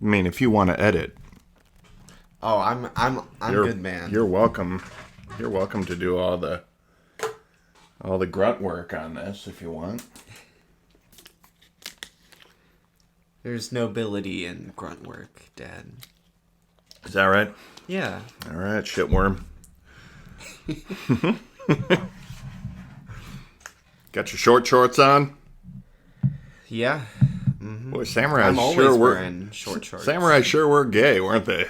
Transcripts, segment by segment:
I mean, if you want to edit. Oh, I'm good, man. You're welcome. You're welcome to do all the grunt work on this if you want. There's nobility in grunt work, Dad. Is that right? Yeah. All right, shitworm. Got your short shorts on? Yeah. Mm-hmm. Boy, samurais I'm always wearing short shorts. Samurais sure were gay, weren't they?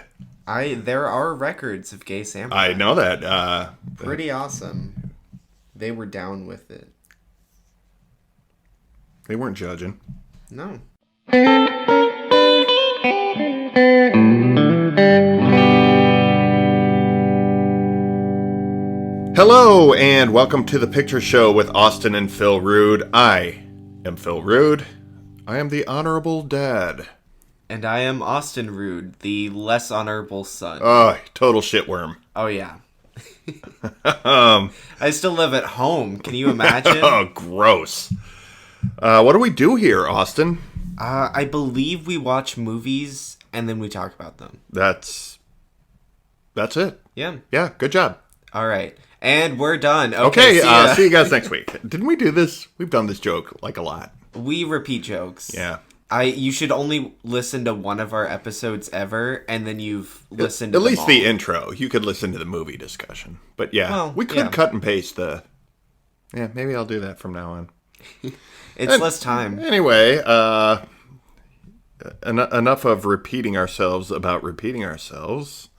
There are records of gay samurai. I know that. Pretty awesome. They were down with it. They weren't judging. No. Hello, and welcome to The Picture Show with Austin and Phil Rood. I am Phil Rood. I am the Honorable Dad. And I am Austin Rood, the less honorable son. Oh, total shitworm. Oh, yeah. I still live at home. Can you imagine? Oh, gross. What do we do here, Austin? I believe we watch movies and then we talk about them. That's it. Yeah. Yeah, good job. All right. And we're done. Okay, see you guys next week. Didn't we do this? We've done this joke like a lot. We repeat jokes. Yeah. You should only listen to one of our episodes ever, and then you've listened to at least all. the intro. You could listen to the movie discussion. But yeah, we could cut and paste the... Yeah, maybe I'll do that from now on. Less time. Anyway, enough of repeating ourselves about repeating ourselves.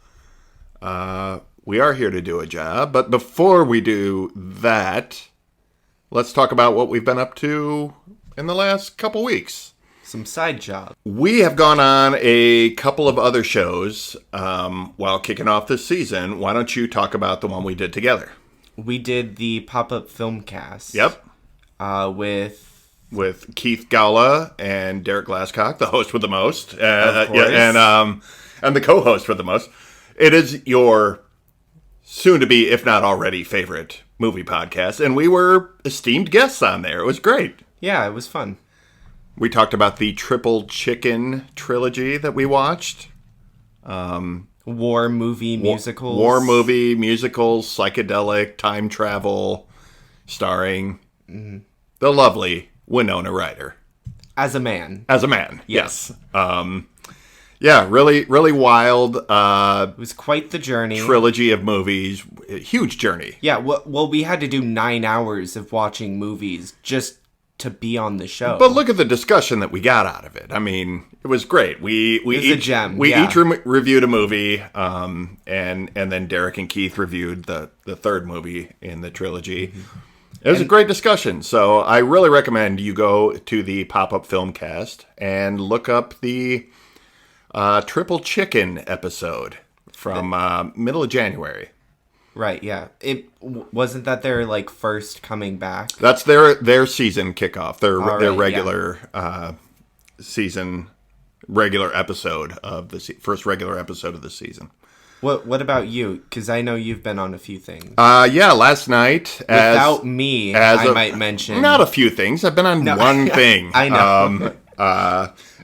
We are here to do a job, but before we do that, let's talk about what we've been up to in the last couple weeks. Some side job. We have gone on a couple of other shows while kicking off this season. Why don't you talk about the one we did together? We did the pop-up film cast. Yep. With Keith Gowla and Derek Glasscock, the host with the most. Of course. Yeah, and the co-host with the most. It is your soon-to-be, if not already, favorite movie podcast. And we were esteemed guests on there. It was great. Yeah, it was fun. We talked about the Triple Chicken trilogy that we watched. War movie musicals. War movie musicals, psychedelic, time travel, starring the lovely Winona Ryder. As a man. As a man, yes. Yeah, really, really wild. It was quite the journey. Trilogy of movies. Huge journey. Yeah, well, we had to do 9 hours of watching movies just to be on the show. But look at the discussion that we got out of it. I mean, it was great. We was each, a gem. We each reviewed a movie, and then Derek and Keith reviewed the third movie in the trilogy. Mm-hmm. It was a great discussion. So I really recommend you go to the Pop-Up Filmcast and look up the Triple Chicken episode from middle of January. Right, yeah. It wasn't that their first coming back. That's their season kickoff. Their regular season episode of the first regular episode of the season. What about you? Because I know you've been on a few things. Yeah, last night. Without me, I might mention. Not a few things. I've been on one thing. I know.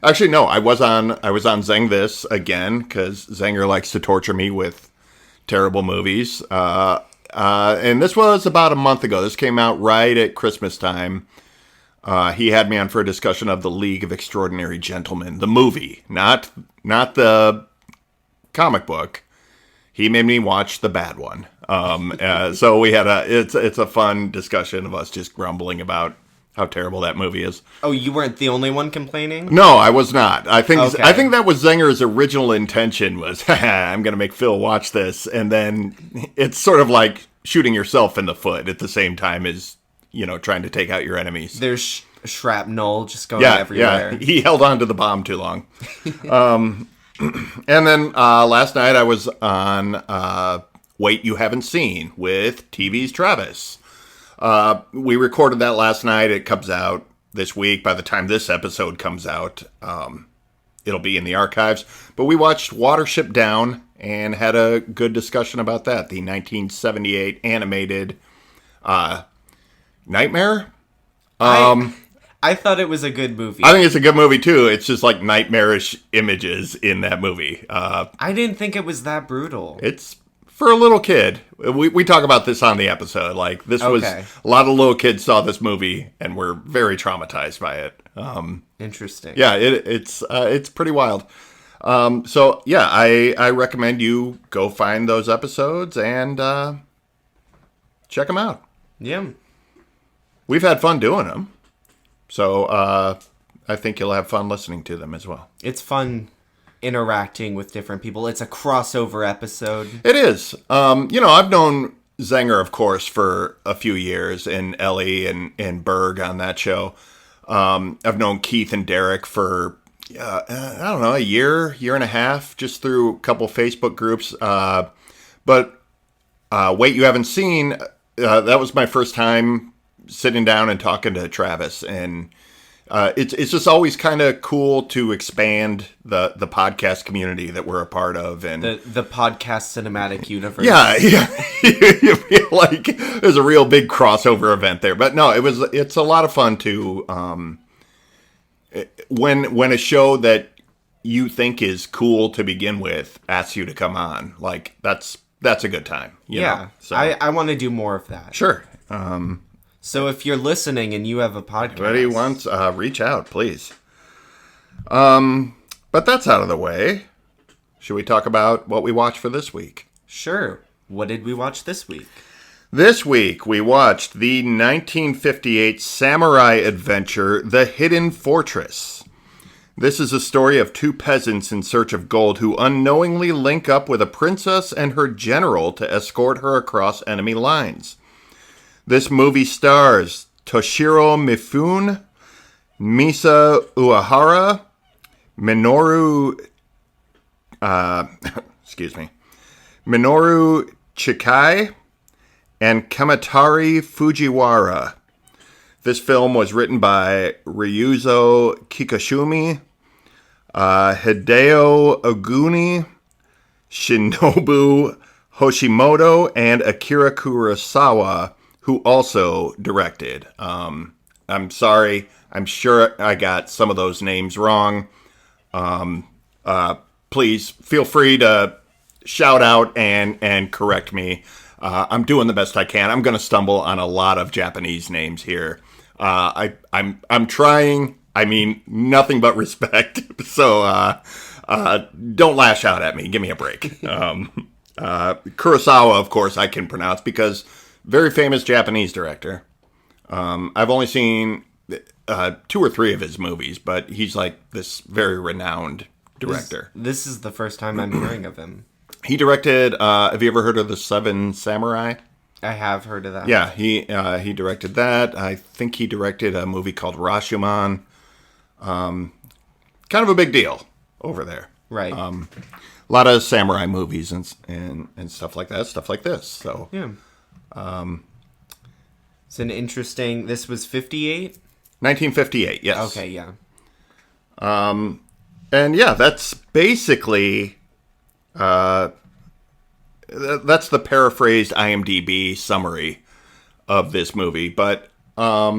Actually, no. I was on Zeng This again because Zenger likes to torture me with terrible movies. And this was about a month ago. This came out right at Christmas time. He had me on for a discussion of The League of Extraordinary Gentlemen, the movie, not the comic book. He made me watch the bad one. So we had it's a fun discussion of us just grumbling about how terrible that movie is. Oh, you weren't the only one complaining? No, I was not. I think Okay. that was Zenger's original intention was, I'm going to make Phil watch this, and then it's sort of like shooting yourself in the foot at the same time as, trying to take out your enemies. There's shrapnel just going everywhere. Yeah, he held on to the bomb too long. And then last night I was on Wait You Haven't Seen with TV's Travis. We recorded that last night. It comes out this week. By the time this episode comes out, it'll be in the archives. But we watched Watership Down and had a good discussion about that. The 1978 animated Nightmare. I thought it was a good movie. I think it's a good movie too. It's just like nightmarish images in that movie. I didn't think it was that brutal. It's for a little kid. We talk about this on the episode. Like this was Okay. a lot of little kids saw this movie and were very traumatized by it. Interesting. Yeah, it's pretty wild. So yeah, I recommend you go find those episodes and check them out. Yeah. We've had fun doing them, so I think you'll have fun listening to them as well. It's fun interacting with different people. It's a crossover episode. It is. I've known Zenger, of course, for a few years, and Ellie and Berg on that show. I've known Keith and Derek for, I don't know, a year and a half, just through a couple Facebook groups. But Wait You Haven't Seen, that was my first time sitting down and talking to Travis. And it's just always kind of cool to expand the podcast community that we're a part of. And The podcast cinematic universe. yeah. You feel like there's a real big crossover event there. But no, it's a lot of fun to when a show that you think is cool to begin with asks you to come on. Like that's a good time. You know? So, I want to do more of that. sure. So if you're listening and you have a podcast, Anybody wants, reach out, please. But that's out of the way. Should we talk about what we watched for this week? sure. What did we watch this week? This week, we watched the 1958 samurai adventure, The Hidden Fortress. This is a story of two peasants in search of gold who unknowingly link up with a princess and her general to escort her across enemy lines. This movie stars Toshiro Mifune, Misa Uehara, Minoru Chikai, and Kamatari Fujiwara. This film was written by Ryuzo Kikashumi, Hideo Oguni, Shinobu Hoshimoto, and Akira Kurosawa, who also directed. I'm sorry. I'm sure I got some of those names wrong. Please feel free to shout out and correct me. I'm doing the best I can. I'm going to stumble on a lot of Japanese names here. I'm trying. I mean, nothing but respect. So don't lash out at me. Give me a break. Kurosawa, of course, I can pronounce because very famous Japanese director. I've only seen 2 or 3 of his movies, but he's like this very renowned director. This is the first time I'm hearing of him. He directed. Have you ever heard of The Seven Samurai? I have heard of that. Yeah, he directed that. I think he directed a movie called Rashomon. Kind of a big deal over there. Right. A lot of samurai movies and stuff like that. Stuff like this. So yeah. It's an interesting. This was 58. 1958. Yes. Okay. Yeah. And yeah, that's basically. That's the paraphrased IMDb summary of this movie. But, I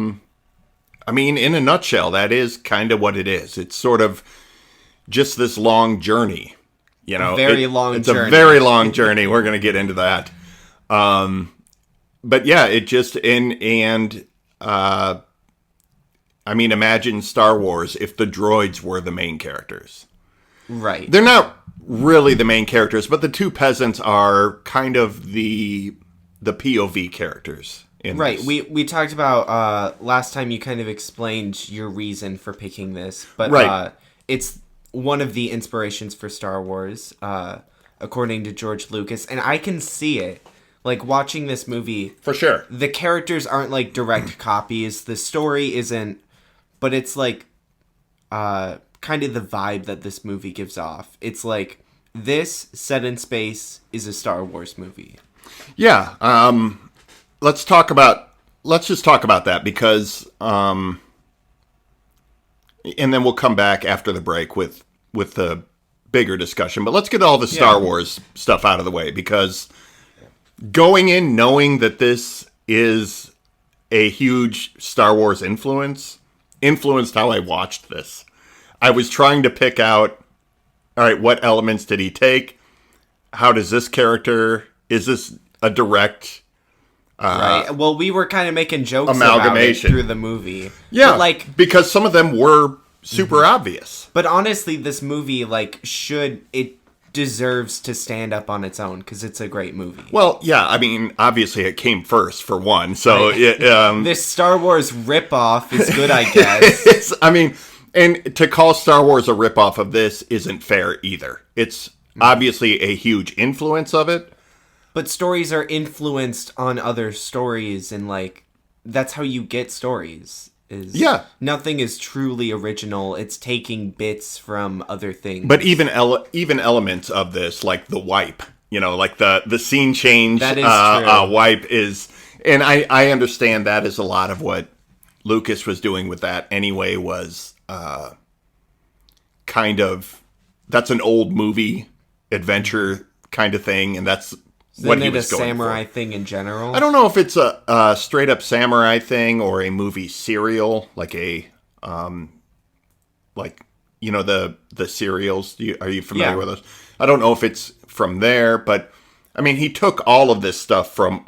mean, in a nutshell, that is kind of what it is. It's sort of just this long journey. You know, It's a very long journey. We're going to get into that. But yeah, it just, I mean, imagine Star Wars if the droids were the main characters. Right. They're not really the main characters, but the two peasants are kind of the POV characters. Right. This. We talked about last time. You kind of explained your reason for picking this, but Right. It's one of the inspirations for Star Wars, according to George Lucas, and I can see it. Like watching this movie, For sure. the characters aren't like direct copies. The story isn't, but it's like kind of the vibe that this movie gives off. It's like this set in space is a Star Wars movie. Yeah. Let's just talk about that because and then we'll come back after the break with the bigger discussion. But let's get all the Star Wars stuff out of the way because going in knowing that this is a huge Star Wars influence influenced how I watched this. I was trying to pick out, all right, what elements did he take? How does this character, is this a direct right. Well, we were kind of making jokes amalgamation about it through the movie. Yeah, But, like, because some of them were super obvious. but honestly, this movie, like, it deserves to stand up on its own because it's a great movie. Well, yeah, I mean, obviously it came first for one, so Right. This Star Wars ripoff is good, I guess. I mean, and to call Star Wars a ripoff of this isn't fair either. It's obviously a huge influence of it. But stories are influenced on other stories, and, like, that's how you get stories. Yeah. Nothing is truly original. It's taking bits from other things. But even elements of this, like the wipe, like the scene change That is true. wipe is, and I understand that is a lot of what Lucas was doing with that anyway, was kind of, that's an old movie adventure kind of thing, and that's what he was going for. Isn't it a samurai thing in general? I don't know if it's a straight up samurai thing or a movie serial, like a the serials. Are you familiar with those? I don't know if it's from there, but I mean, he took all of this stuff from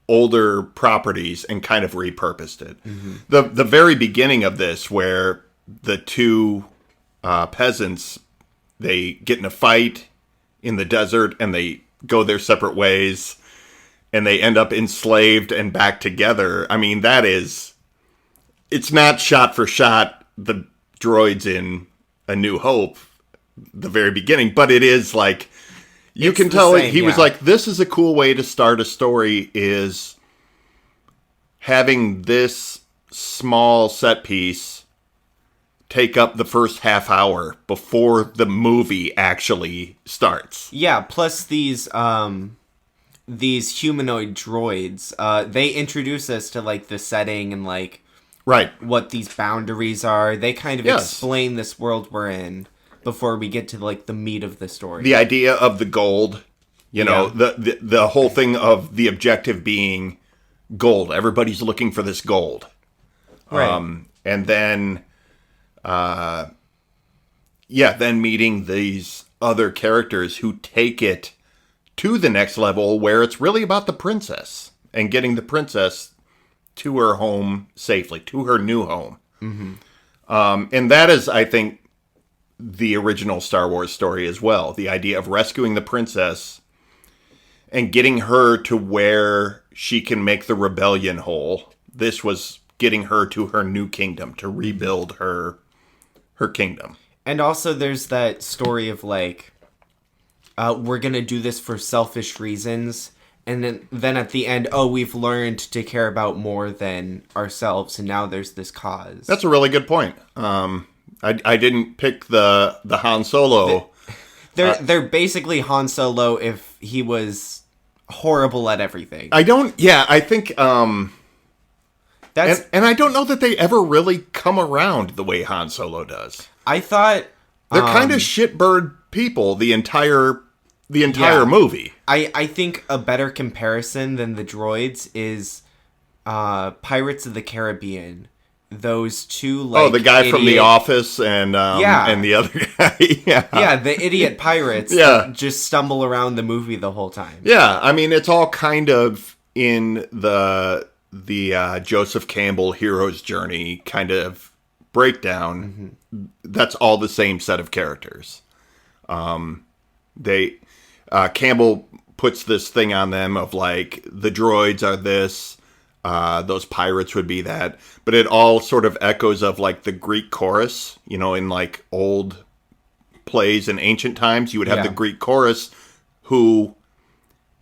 older properties and kind of repurposed it. Mm-hmm. The very beginning of this, where the two peasants, they get in a fight in the desert and they go their separate ways and they end up enslaved and back together. I mean, it's not shot for shot the droids in A New Hope, the very beginning, but it is like, you can tell he was like, this is a cool way to start a story, is having this small set piece take up the first half hour before the movie actually starts. Yeah, plus these humanoid droids, they introduce us to, like, the setting and, like, right, what these boundaries are. They kind of explain this world we're in before we get to, like, the meat of the story. The idea of the gold, the whole thing of the objective being gold. Everybody's looking for this gold. Right. And then then meeting these other characters who take it to the next level, where it's really about the princess and getting the princess to her home safely, to her new home. Mm-hmm. And that is, I think, the original Star Wars story as well. The idea of rescuing the princess and getting her to where she can make the rebellion whole. This was getting her to her new kingdom, to rebuild her kingdom. And also there's that story of, like, we're gonna do this for selfish reasons, and then at the end, we've learned to care about more than ourselves, and now there's this cause. That's a really good point. I didn't pick the Han Solo. They're basically Han Solo if he was horrible at everything. I think that's and I don't know that they ever really come around the way Han Solo does. I thought they're kind of shitbird people the entire movie. I think a better comparison than the droids is Pirates of the Caribbean. Those two, like, the guy from The Office and the other guy. Yeah, the idiot pirates that just stumble around the movie the whole time. Yeah, I mean, it's all kind of in the Joseph Campbell hero's journey kind of breakdown. Mm-hmm. That's all the same set of characters. Campbell puts this thing on them of, like, the droids are this, those pirates would be that, but it all sort of echoes of, like, the Greek chorus, in, like, old plays in ancient times. You would have the Greek chorus, who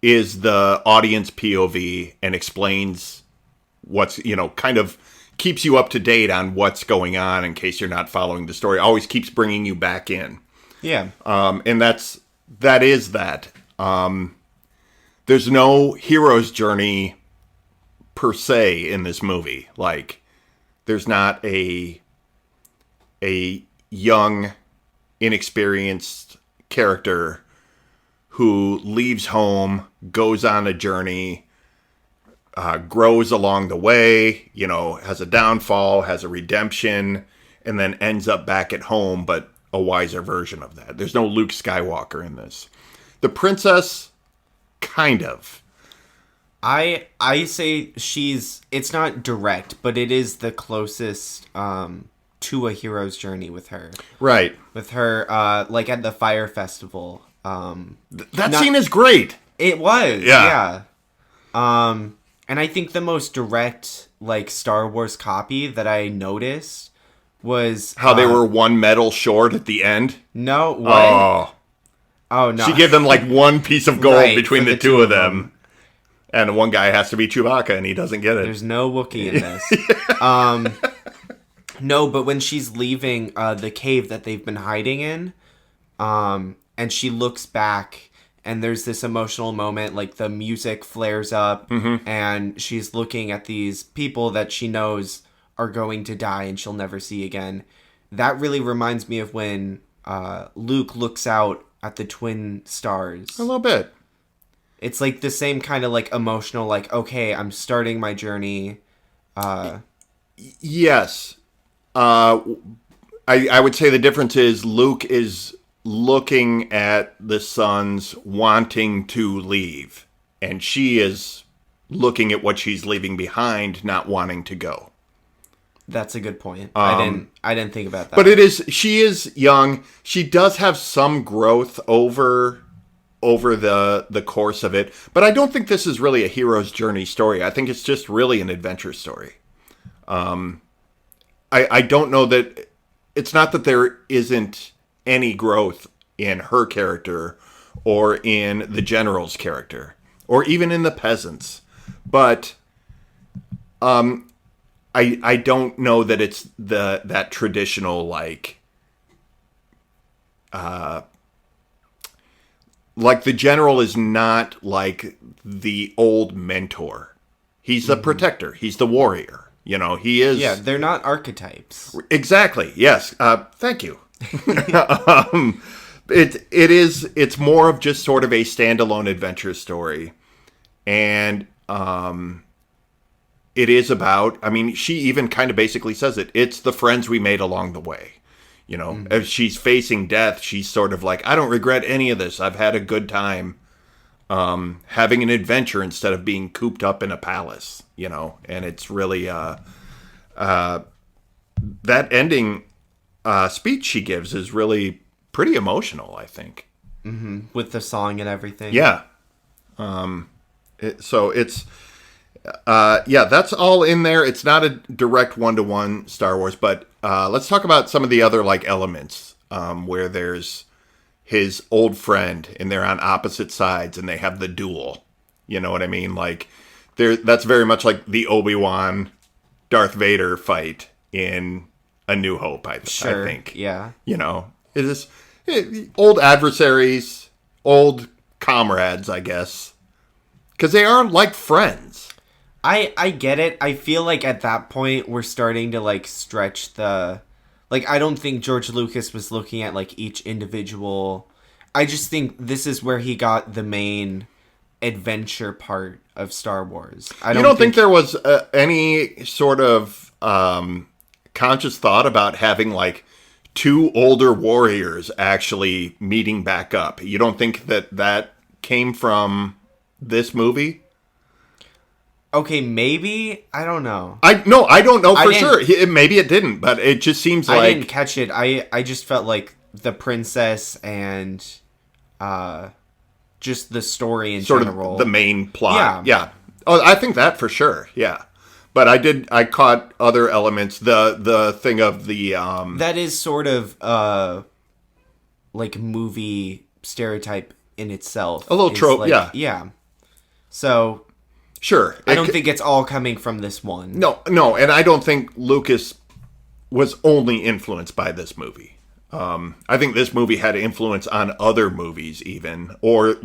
is the audience POV and explains what's, kind of keeps you up to date on what's going on in case you're not following the story. Always keeps bringing you back in. Yeah. And that is that. There's no hero's journey per se in this movie. Like, there's not a young, inexperienced character who leaves home, goes on a journey, grows along the way, has a downfall, has a redemption, and then ends up back at home, but a wiser version of that. There's no Luke Skywalker in this. The princess, kind of. I say it's not direct, but it is the closest to a hero's journey with her. Right. With her, like at the fire festival. That scene is great. It was, yeah. And I think the most direct, like, Star Wars copy that I noticed was... How they were one medal short at the end? No, what? Oh, no. She gave them, like, one piece of gold between the two of them. And one guy has to be Chewbacca, and he doesn't get it. There's no Wookiee in this. No, but when she's leaving the cave that they've been hiding in, and she looks back... And there's this emotional moment, like the music flares up, and she's looking at these people that she knows are going to die and she'll never see again. That really reminds me of when Luke looks out at the twin stars. A little bit. It's like the same kind of like emotional, like, okay, I'm starting my journey. Yes. I would say the difference is Luke is... looking at the sons wanting to leave, and she is looking at what she's leaving behind, not wanting to go. That's a good point. I didn't think about that. But she is young. She does have some growth over the course of it, but I don't think this is really a hero's journey story. I think it's just really an adventure story. I don't know that it's not that there isn't any growth in her character or in the general's character or even in the peasants, but I don't know that it's that traditional like the general is not like the old mentor. He's the protector. He's the warrior. He is. Yeah, they're not archetypes. Exactly. Yes. Thank you. It's more of just sort of a standalone adventure story, and it is about, she even kind of basically says it's the friends we made along the way. As she's facing death, she's sort of like, I don't regret any of this. I've had a good time having an adventure instead of being cooped up in a palace, and it's really that ending speech she gives is really pretty emotional, I think. Mm-hmm. With the song and everything. Yeah. That's all in there. It's not a direct one-to-one Star Wars, but let's talk about some of the other like elements where there's his old friend and they're on opposite sides and they have the duel. You know what I mean? Like that's very much like the Obi-Wan Darth Vader fight in A New Hope, I think. Yeah. It is old adversaries, old comrades, I guess. Because they aren't like friends. I get it. I feel like at that point we're starting to like stretch the... Like, I don't think George Lucas was looking at like each individual... I just think this is where he got the main adventure part of Star Wars. You don't think there was any sort of conscious thought about having like two older warriors actually meeting back up? You don't think that came from this movie? Okay, maybe. I don't know. I don't know for sure. Maybe it didn't, but it just seems like... I didn't catch it. I just felt like the princess and just the story in sort general. Of the main plot. Yeah. Oh, I think that for sure. Yeah. But I caught other elements. The thing of the... That is sort of like movie stereotype in itself. A little trope, like, yeah. Yeah. So... Sure. I don't think it's all coming from this one. No, and I don't think Lucas was only influenced by this movie. I think this movie had influence on other movies even, or,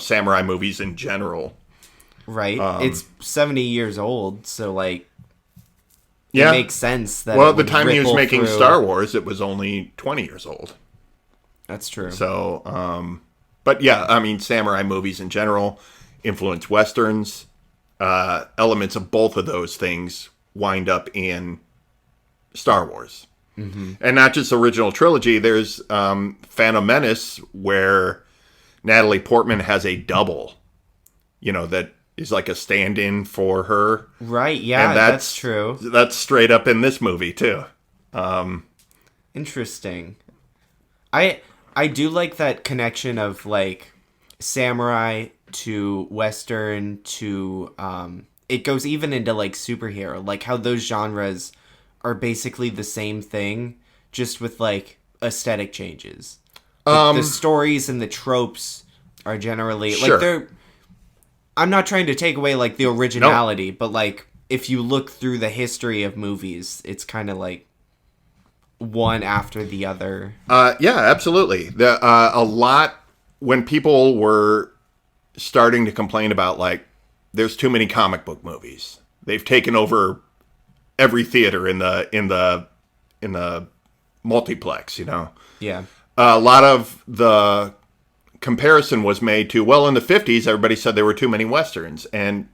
samurai movies in general. Right. It's 70 years old, so, like, it makes sense that at the time he was making Star Wars, it was only 20 years old. That's true. So, but yeah, samurai movies in general influence Westerns. elements of both of those things wind up in Star Wars. Mm-hmm. And not just the original trilogy. There's Phantom Menace, where Natalie Portman has a double, that is like a stand-in for her. Right, yeah, and that's true. That's straight up in this movie, too. Interesting. I do like that connection of, like, samurai to Western to, it goes even into, like, superhero. Like, how those genres are basically the same thing, just with, like, aesthetic changes. Like, the stories and the tropes are generally... Sure. Like, they're... I'm not trying to take away, like, the originality, but, like, if you look through the history of movies, it's kind of, like, one after the other. Yeah, absolutely. A lot... When people were starting to complain about, like, there's too many comic book movies. They've taken over every theater in the multiplex, Yeah. A lot of the comparison was made to, well, in the 50s, everybody said there were too many Westerns. And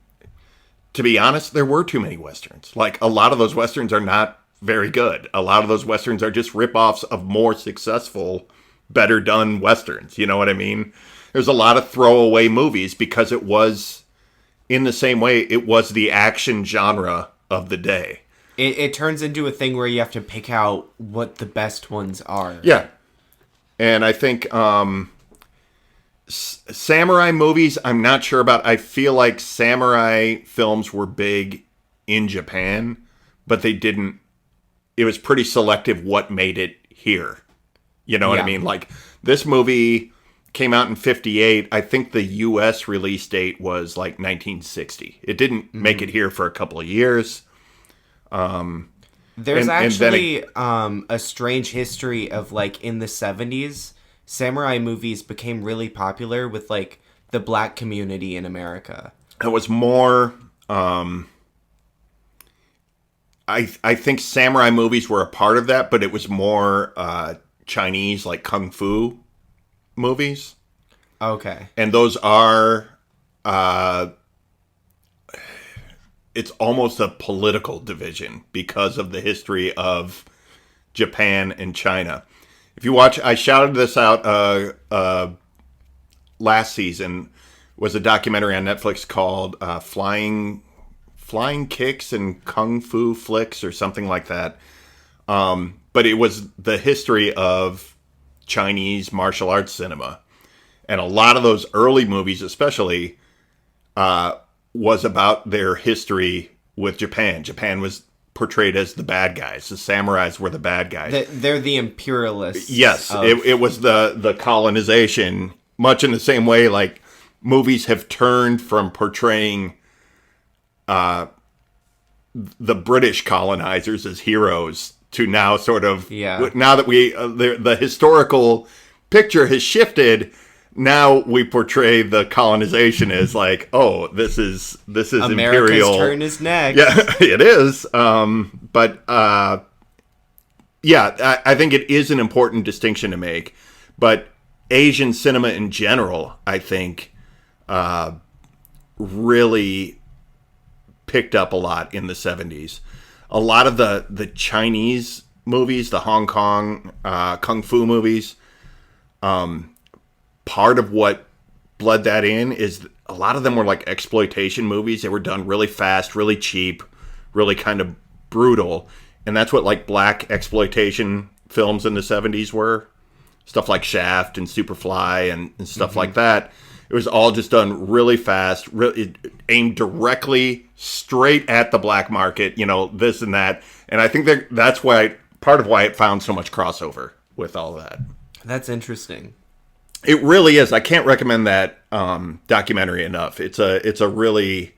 to be honest, there were too many Westerns. Like, a lot of those Westerns are not very good. A lot of those Westerns are just ripoffs of more successful, better done Westerns. You know what I mean? There's a lot of throwaway movies because it was, in the same way, it was the action genre of the day. It turns into a thing where you have to pick out what the best ones are. Yeah. And I think samurai movies, I'm not sure about. I feel like samurai films were big in Japan, but they didn't. It was pretty selective what made it here. You know what I mean? Like, this movie came out in 1958. I think the U.S. release date was like 1960. It didn't make it here for a couple of years. There's actually a strange history of, like, in the 70s, samurai movies became really popular with, like, the black community in America. It was more... I think samurai movies were a part of that, but it was more Chinese, like, kung fu movies. Okay. And those are... it's almost a political division because of the history of Japan and China. If you watch, I shouted this out last season, was a documentary on Netflix called Flying Kicks and Kung Fu Flicks or something like that. But it was the history of Chinese martial arts cinema. And a lot of those early movies especially was about their history with Japan. Japan was portrayed as the bad guys. The samurais were the bad guys. They're the imperialists. Yes, it was the colonization, much in the same way, like, movies have turned from portraying the British colonizers as heroes to now sort of... Yeah. Now that the historical picture has shifted... Now we portray the colonization as like, oh, this is America's imperial. turn is next. Yeah, it is. But I think it is an important distinction to make. But Asian cinema in general, I think, really picked up a lot in the 70s. A lot of the Chinese movies, the Hong Kong kung fu movies, part of what bled that in is a lot of them were like exploitation movies. They were done really fast, really cheap, really kind of brutal. And that's what, like, black exploitation films in the 70s were. Stuff like Shaft and Superfly and stuff like that. It was all just done really fast, really aimed directly straight at the black market, this and that. And I think that's part of why it found so much crossover with all that. That's interesting. It really is. I can't recommend that documentary enough. It's a really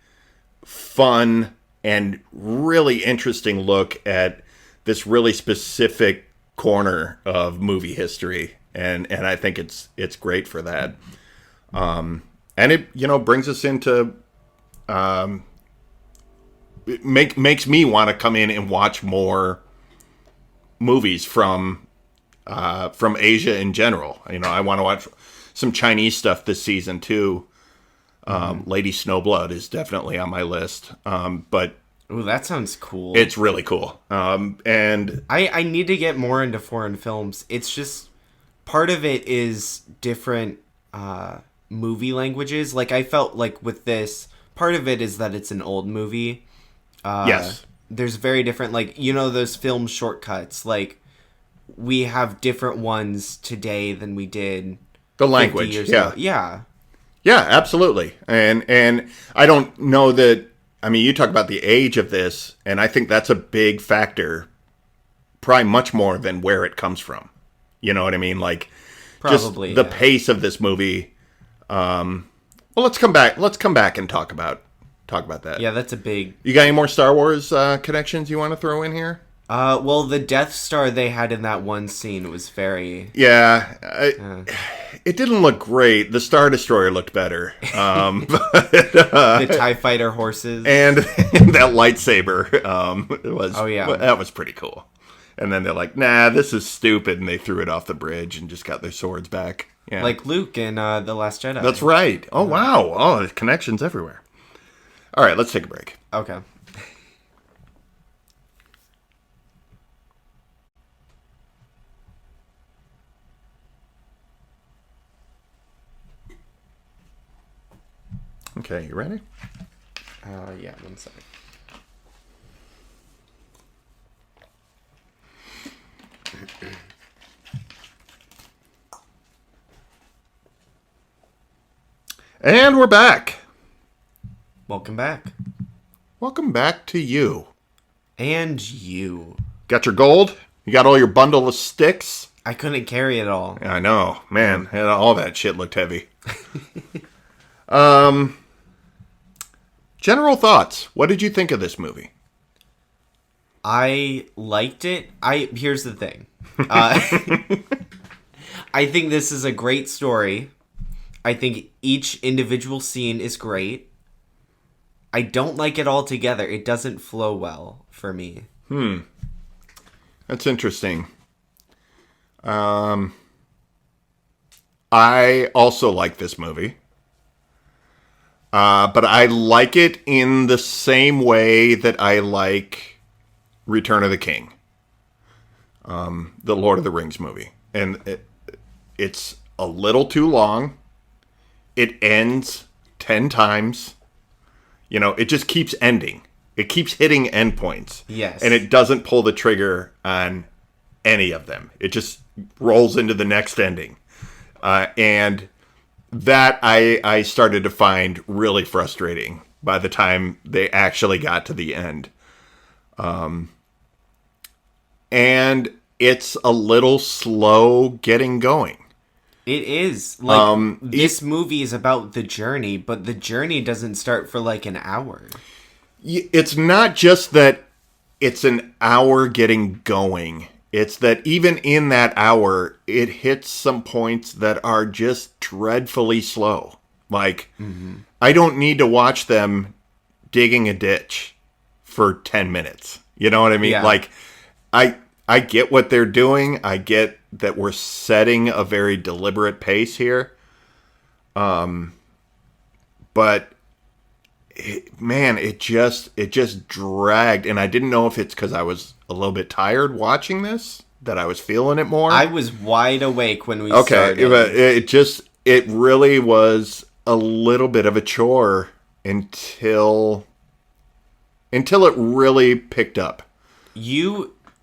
fun and really interesting look at this really specific corner of movie history, and I think it's great for that. And it brings us into it makes me want to come in and watch more movies from Asia in general. I want to watch some Chinese stuff this season too. Lady Snowblood is definitely on my list. But Ooh, that sounds cool. it's really cool. And I need to get more into foreign films. It's just part of it is different movie languages. Like I felt like with this, part of it is that it's an old movie. yes. There's very different, like, you know, those film shortcuts. Like, we have different ones today than we did The 50 language, years yeah. ago. Yeah. Yeah, absolutely. And I don't know that, I mean, you talk about the age of this, and I think that's a big factor, probably much more than where it comes from. You know what I mean? Like, Probably, just the yeah. pace of this movie. Well, let's come back. Let's come back and talk about that. Yeah, that's a big... You got any more Star Wars connections you want to throw in here? well, the Death Star they had in that one scene was very... Yeah, it didn't look great. The Star Destroyer looked better. the TIE Fighter horses. And that lightsaber was Oh, yeah. that was pretty cool. And then they're like, nah, this is stupid, and they threw it off the bridge and just got their swords back. Yeah, Like Luke in The Last Jedi. that's right. Oh wow, oh, there's connections everywhere. All right, let's take a break. Okay. Okay, you ready? Yeah, one second. And we're back. Welcome back. Welcome back to you. And you. Got your gold? You got all your bundle of sticks? I couldn't carry it all. I know, man. All that shit looked heavy. General thoughts. What did you think of this movie? I liked it. Here's the thing. I think this is a great story. I think each individual scene is great. I don't like it all together. It doesn't flow well for me. That's interesting. I also like this movie. But I like it in the same way that I like Return of the King. The Lord of the Rings movie. And it's a little too long. It ends 10 times. You know, it just keeps ending. It keeps hitting endpoints. Yes. And it doesn't pull the trigger on any of them. It just rolls into the next ending. And that I started to find really frustrating by the time they actually got to the end. And it's a little slow getting going. It is. Like, this movie is about the journey, but the journey doesn't start for like an hour. It's not just that it's an hour getting going. It's that even in that hour, it hits some points that are just dreadfully slow. Like, I don't need to watch them digging a ditch for 10 minutes. You know what I mean? Yeah. Like, I get what they're doing. I get that we're setting a very deliberate pace here. But it just dragged, and I didn't know if it's because I was a little bit tired watching this that I was feeling it more. I was wide awake when we Okay, started. it really was a little bit of a chore until it really picked up.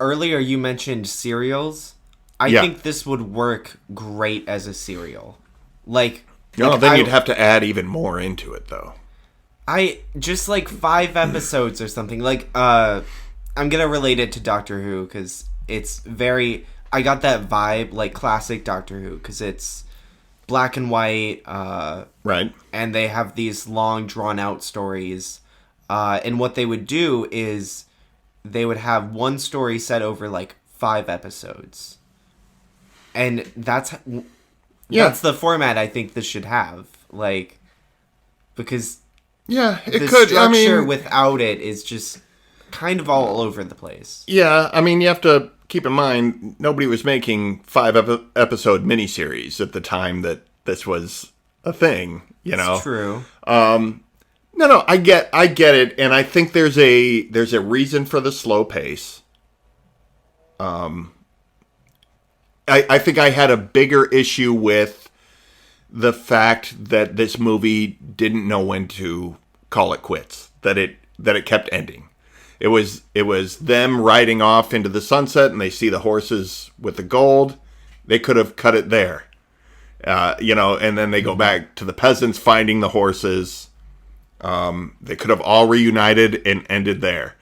Earlier you mentioned cereals. I Yeah. think this would work great as a cereal. Like, Then you'd have to add even more into it, though. I just like 5 episodes or something. Like, I'm gonna relate it to Doctor Who because it's very. I got that vibe, like classic Doctor Who, because it's black and white. Right. And they have these long, drawn out stories. And what they would do is they would have one story set over like 5 episodes, and that's the format I think this should have. Like, because. Yeah, it The could. structure without it is just kind of all over the place. Yeah, I mean, you have to keep in mind nobody was making 5 episode miniseries at the time that this was a thing, you know. It's true. No, I get it, and I think there's a reason for the slow pace. I think I had a bigger issue with the fact that this movie didn't know when to call it quits. That it kept ending. It was them riding off into the sunset, and they see the horses with the gold. They could have cut it there, and then they go back to the peasants finding the horses. They could have all reunited and ended there.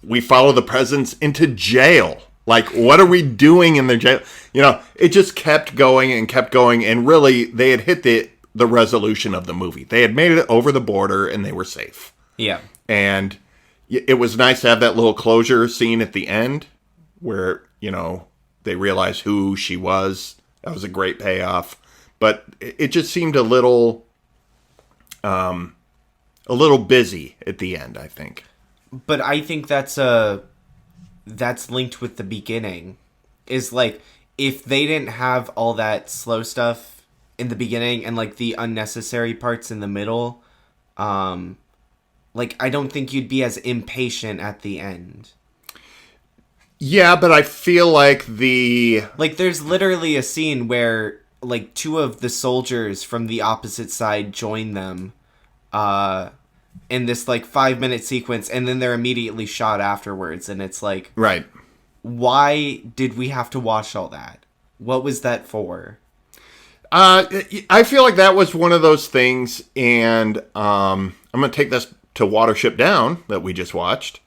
We follow the peasants into jail. Like, what are we doing in their jail? It just kept going, and really, they had hit the resolution of the movie. They had made it over the border, and they were safe. Yeah. And it was nice to have that little closure scene at the end, where, they realized who she was. That was a great payoff. But it just seemed a little busy at the end, I think. But I think that's linked with the beginning. Is like, if they didn't have all that slow stuff in the beginning and like the unnecessary parts in the middle, I don't think you'd be as impatient at the end. Yeah, but I feel like there's literally a scene where like two of the soldiers from the opposite side join them in this like 5-minute sequence, and then they're immediately shot afterwards, and it's like, right. Why did we have to watch all that? What was that for? I feel like that was one of those things, and I'm going to take this to Watership Down that we just watched.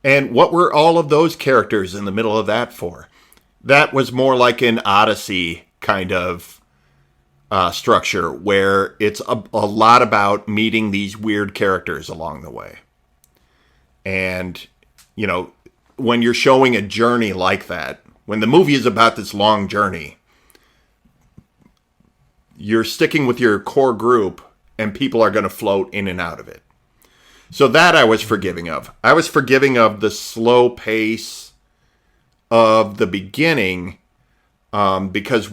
And what were all of those characters in the middle of that for? That was more like an Odyssey kind of structure, where it's a lot about meeting these weird characters along the way. And, when you're showing a journey like that, when the movie is about this long journey, you're sticking with your core group, and people are going to float in and out of it. So that I was forgiving of. I was forgiving of the slow pace of the beginning, because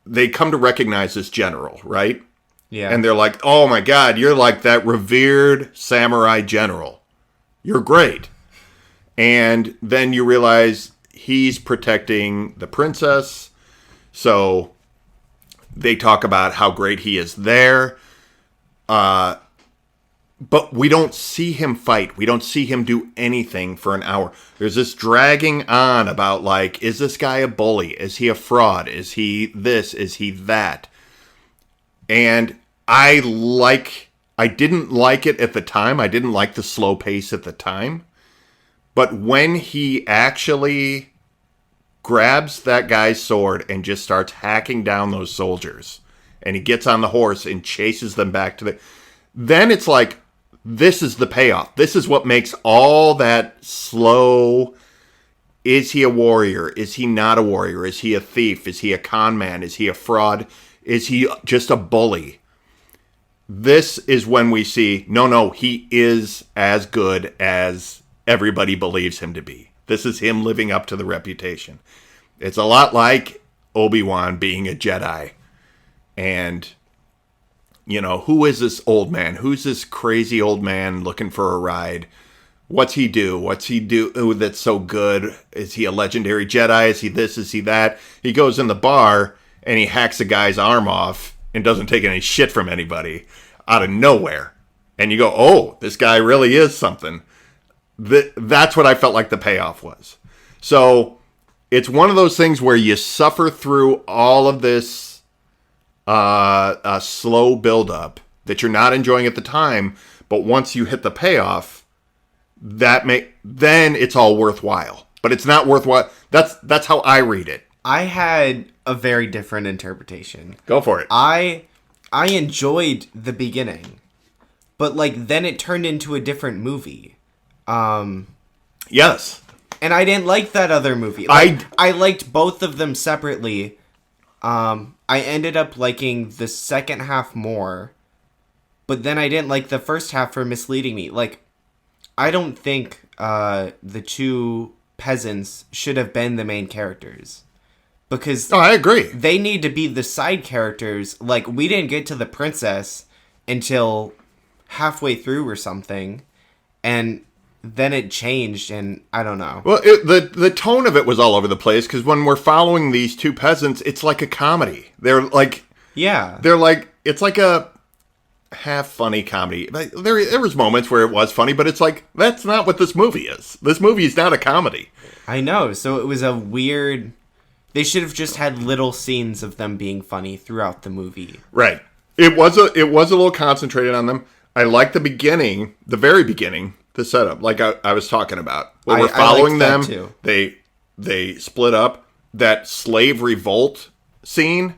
they come to recognize this general, right? Yeah. And they're like, oh my God, you're like that revered samurai general. You're great. And then you realize he's protecting the princess. So they talk about how great he is there. But we don't see him fight. We don't see him do anything for an hour. There's this dragging on about, like, is this guy a bully? Is he a fraud? Is he this? Is he that? And I didn't like it at the time. I didn't like the slow pace at the time. But when he actually grabs that guy's sword and just starts hacking down those soldiers, and he gets on the horse and chases them back then it's like, this is the payoff. This is what makes all that slow. Is he a warrior? Is he not a warrior? Is he a thief? Is he a con man? Is he a fraud? Is he just a bully? This is when we see, no, he is as good as everybody believes him to be. This is him living up to the reputation. It's a lot like Obi-Wan being a Jedi. And who is this old man? Who's this crazy old man looking for a ride? What's he do? What's he do that's so good? Is he a legendary Jedi? Is he this? Is he that? He goes in the bar and he hacks a guy's arm off and doesn't take any shit from anybody out of nowhere. And you go, oh, this guy really is something. That's what I felt like the payoff was. So it's one of those things where you suffer through all of this a slow build-up that you're not enjoying at the time, but once you hit the payoff, then it's all worthwhile. But it's not worthwhile. That's how I read it. I had a very different interpretation. Go for it. I enjoyed the beginning, but then it turned into a different movie. Yes. And I didn't like that other movie. I liked both of them separately. I ended up liking the second half more, but then I didn't like the first half for misleading me. I don't think the two peasants should have been the main characters. because I agree. they need to be the side characters. Like, we didn't get to the princess until halfway through or something, and then it changed, and I don't know. Well, the tone of it was all over the place, because when we're following these two peasants, it's like a comedy. They're like, it's like a half funny comedy. There was moments where it was funny, but it's like, that's not what this movie is. This movie is not a comedy. I know. So it was a weird. They should have just had little scenes of them being funny throughout the movie. Right. It was a little concentrated on them. I like the beginning, the very beginning, the setup, like I was talking about. When we're following them, too. they split up. That slave revolt scene,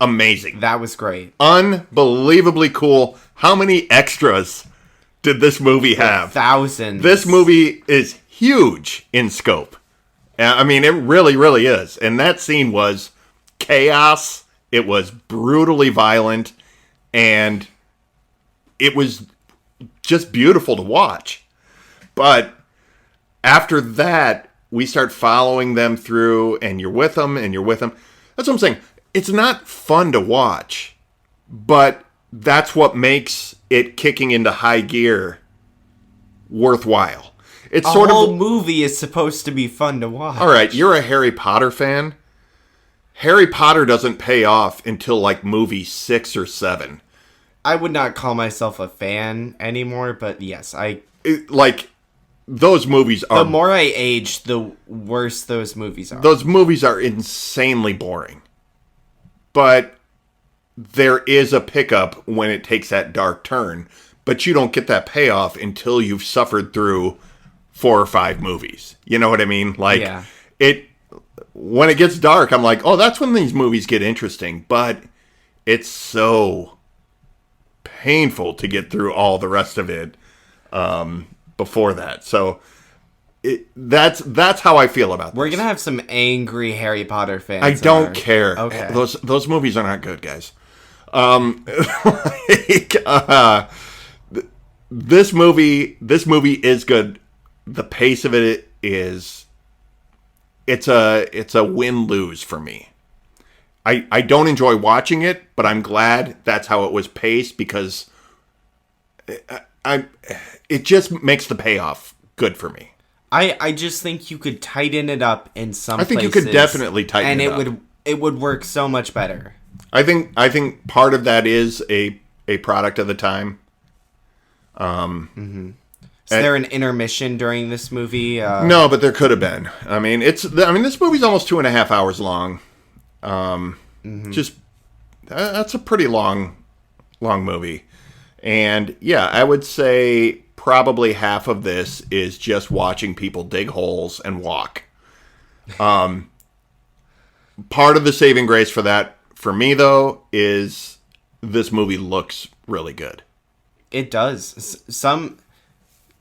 amazing. That was great. Unbelievably cool. How many extras did this movie have? Thousands. This movie is huge in scope. I mean, it really, really is. And that scene was chaos. It was brutally violent. And it was just beautiful to watch. But after that, we start following them through, and you're with them, and you're with them. That's what I'm saying. It's not fun to watch, but that's what makes it kicking into high gear worthwhile. It's a sort whole of movie is supposed to be fun to watch. All right, you're a Harry Potter fan. Harry Potter doesn't pay off until like movie 6 or 7. I would not call myself a fan anymore, but yes, those movies are... The more I age, the worse those movies are. Those movies are insanely boring. But there is a pickup when it takes that dark turn. But you don't get that payoff until you've suffered through 4 or 5 movies. You know what I mean? Like, yeah. When it gets dark, I'm like, oh, that's when these movies get interesting. But it's so painful to get through all the rest of it before that. So that's how I feel about this. We're gonna have some angry Harry Potter fans. I don't care. Okay. Those movies are not good, guys. This movie is good. The pace of it is it's a win-lose for me. I don't enjoy watching it, but I'm glad that's how it was paced, because it just makes the payoff good for me. I just think you could tighten it up in some places. I think you could definitely tighten it up. And it would work so much better. I think part of that is a product of the time. Is there an intermission during this movie? No, but there could have been. I mean, this movie's almost 2.5 hours long. Just that's a pretty long movie. And yeah, I would say probably half of this is just watching people dig holes and walk. Part of the saving grace for that, for me though, is this movie looks really good. It does.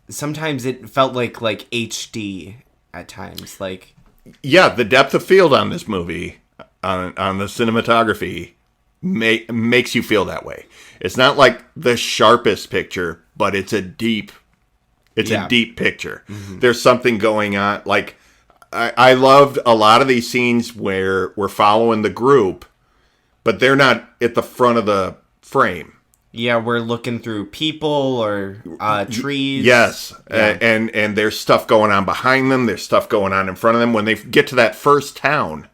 Sometimes it felt like HD at times. Like, yeah, the depth of field on this movie, on the cinematography, makes you feel that way. It's not like the sharpest picture, but it's a deep picture. Mm-hmm. There's something going on. Like, I loved a lot of these scenes where we're following the group, but they're not at the front of the frame. Yeah, we're looking through people or trees. Yes, yeah. And there's stuff going on behind them. There's stuff going on in front of them. When they get to that first town,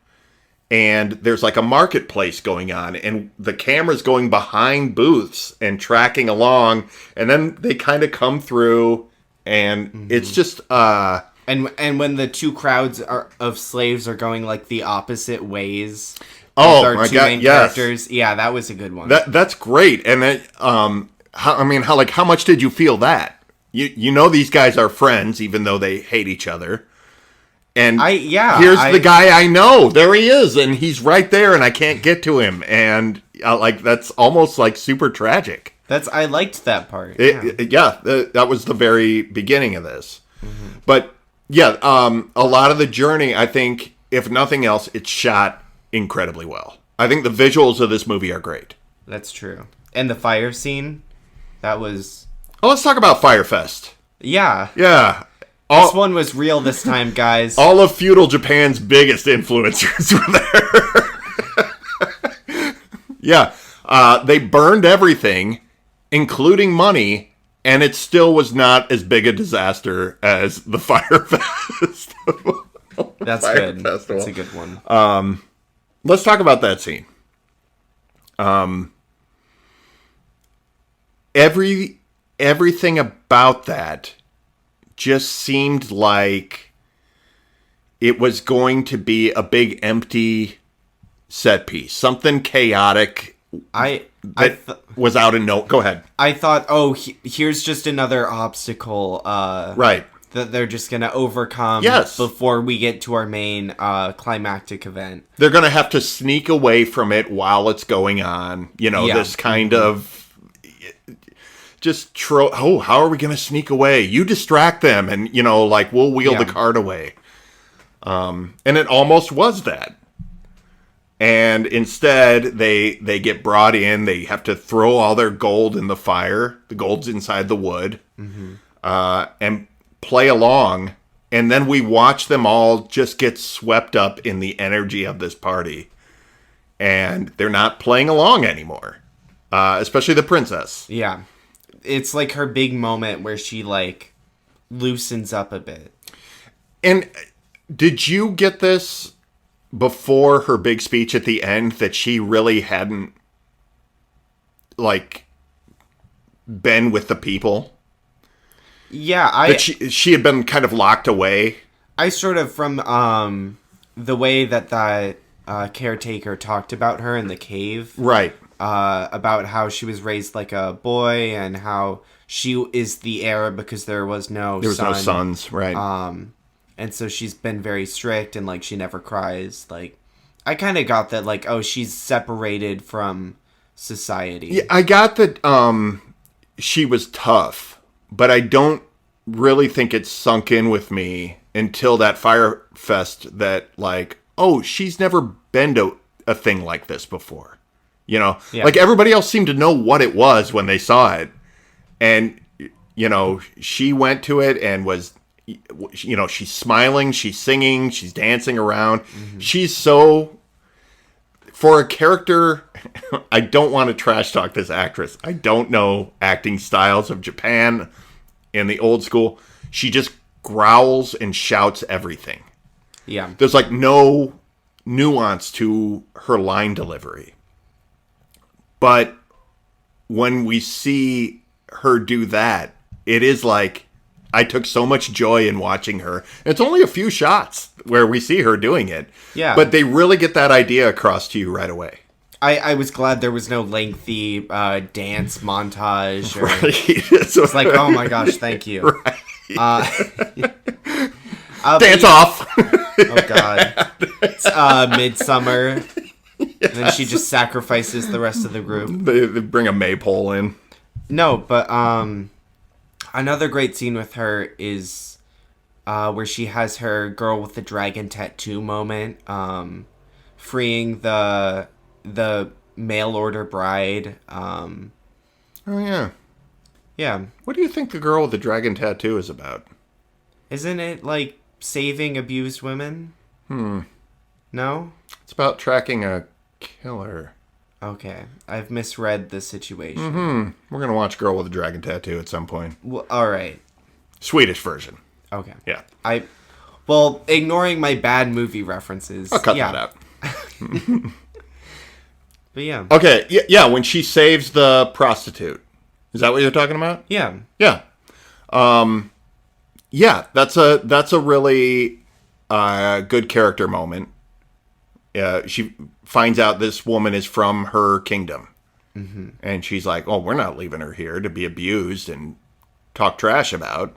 and there's like a marketplace going on, and the camera's going behind booths and tracking along, and then they kind of come through, and it's just... And when the two crowds of slaves are going like the opposite ways... Oh my God! Yes, characters. Yeah, that was a good one. That's great. And how much did you feel that? You know these guys are friends, even though they hate each other. And here's the guy I know. There he is, and he's right there, and I can't get to him. And that's almost like super tragic. I liked that part. That was the very beginning of this. Mm-hmm. But yeah, a lot of the journey, I think, if nothing else, it's shot incredibly well. I think the visuals of this movie are great. That's true. And the fire scene, that was... Oh, let's talk about Firefest. Yeah. Yeah. All, This one was real this time, guys. all of feudal Japan's biggest influencers were there. Yeah. They burned everything, including money, and it still was not as big a disaster as the Fire Festival. That's Fire good. Festival. That's a good one. Let's talk about that scene. Everything about that just seemed like it was going to be a big empty set piece, something chaotic. Was out of note. Go ahead. I thought, here's just another obstacle. Right. That they're just gonna overcome. Yes. Before we get to our main climactic event. They're going to have to sneak away from it while it's going on. This kind of just how are we going to sneak away? You distract them and, we'll wheel the cart away. And it almost was that. And instead, they get brought in. They have to throw all their gold in the fire. The gold's inside the wood. Mm-hmm. And play along. And then we watch them all just get swept up in the energy of this party. And they're not playing along anymore. Especially the princess. Yeah. It's like her big moment where she, loosens up a bit. And did you get this before her big speech at the end that she really hadn't, been with the people? Yeah, that she had been kind of locked away. I sort of, from the way that caretaker talked about her in the cave. Right. About how she was raised like a boy and how she is the heir because there was no no sons, right. And so she's been very strict and, she never cries. I kind of got that, she's separated from society. Yeah, I got that she was tough, but I don't really think it sunk in with me until that Fire Fest that, she's never been to a thing like this before. Yeah. Everybody else seemed to know what it was when they saw it. And, she went to it and was, she's smiling, she's singing, she's dancing around. Mm-hmm. She's so, for a character, I don't want to trash talk this actress. I don't know acting styles of Japan in the old school. She just growls and shouts everything. Yeah. There's no nuance to her line delivery. But when we see her do that, it is I took so much joy in watching her. It's only a few shots where we see her doing it. Yeah. But they really get that idea across to you right away. I was glad there was no lengthy dance montage. Or, right. It's oh my gosh, thank you. Right. Dance off. Oh God. It's Midsummer. Yes. And then she just sacrifices the rest of the group. They bring a maypole in. No, but another great scene with her is where she has her girl with the dragon tattoo moment, freeing the mail order bride. Oh yeah. Yeah. What do you think the girl with the dragon tattoo is about? Isn't it saving abused women? No? It's about tracking a killer. Okay. I've misread the situation. Mm-hmm. We're going to watch Girl with a Dragon Tattoo at some point. Well, all right. Swedish version. Okay. Yeah. Ignoring my bad movie references. I'll cut that out. But yeah. Okay. Yeah, when she saves the prostitute. Is that what you're talking about? Yeah. Yeah. Yeah, that's a really good character moment. She finds out this woman is from her kingdom. Mm-hmm. And she's like, oh, we're not leaving her here to be abused and talk trash about.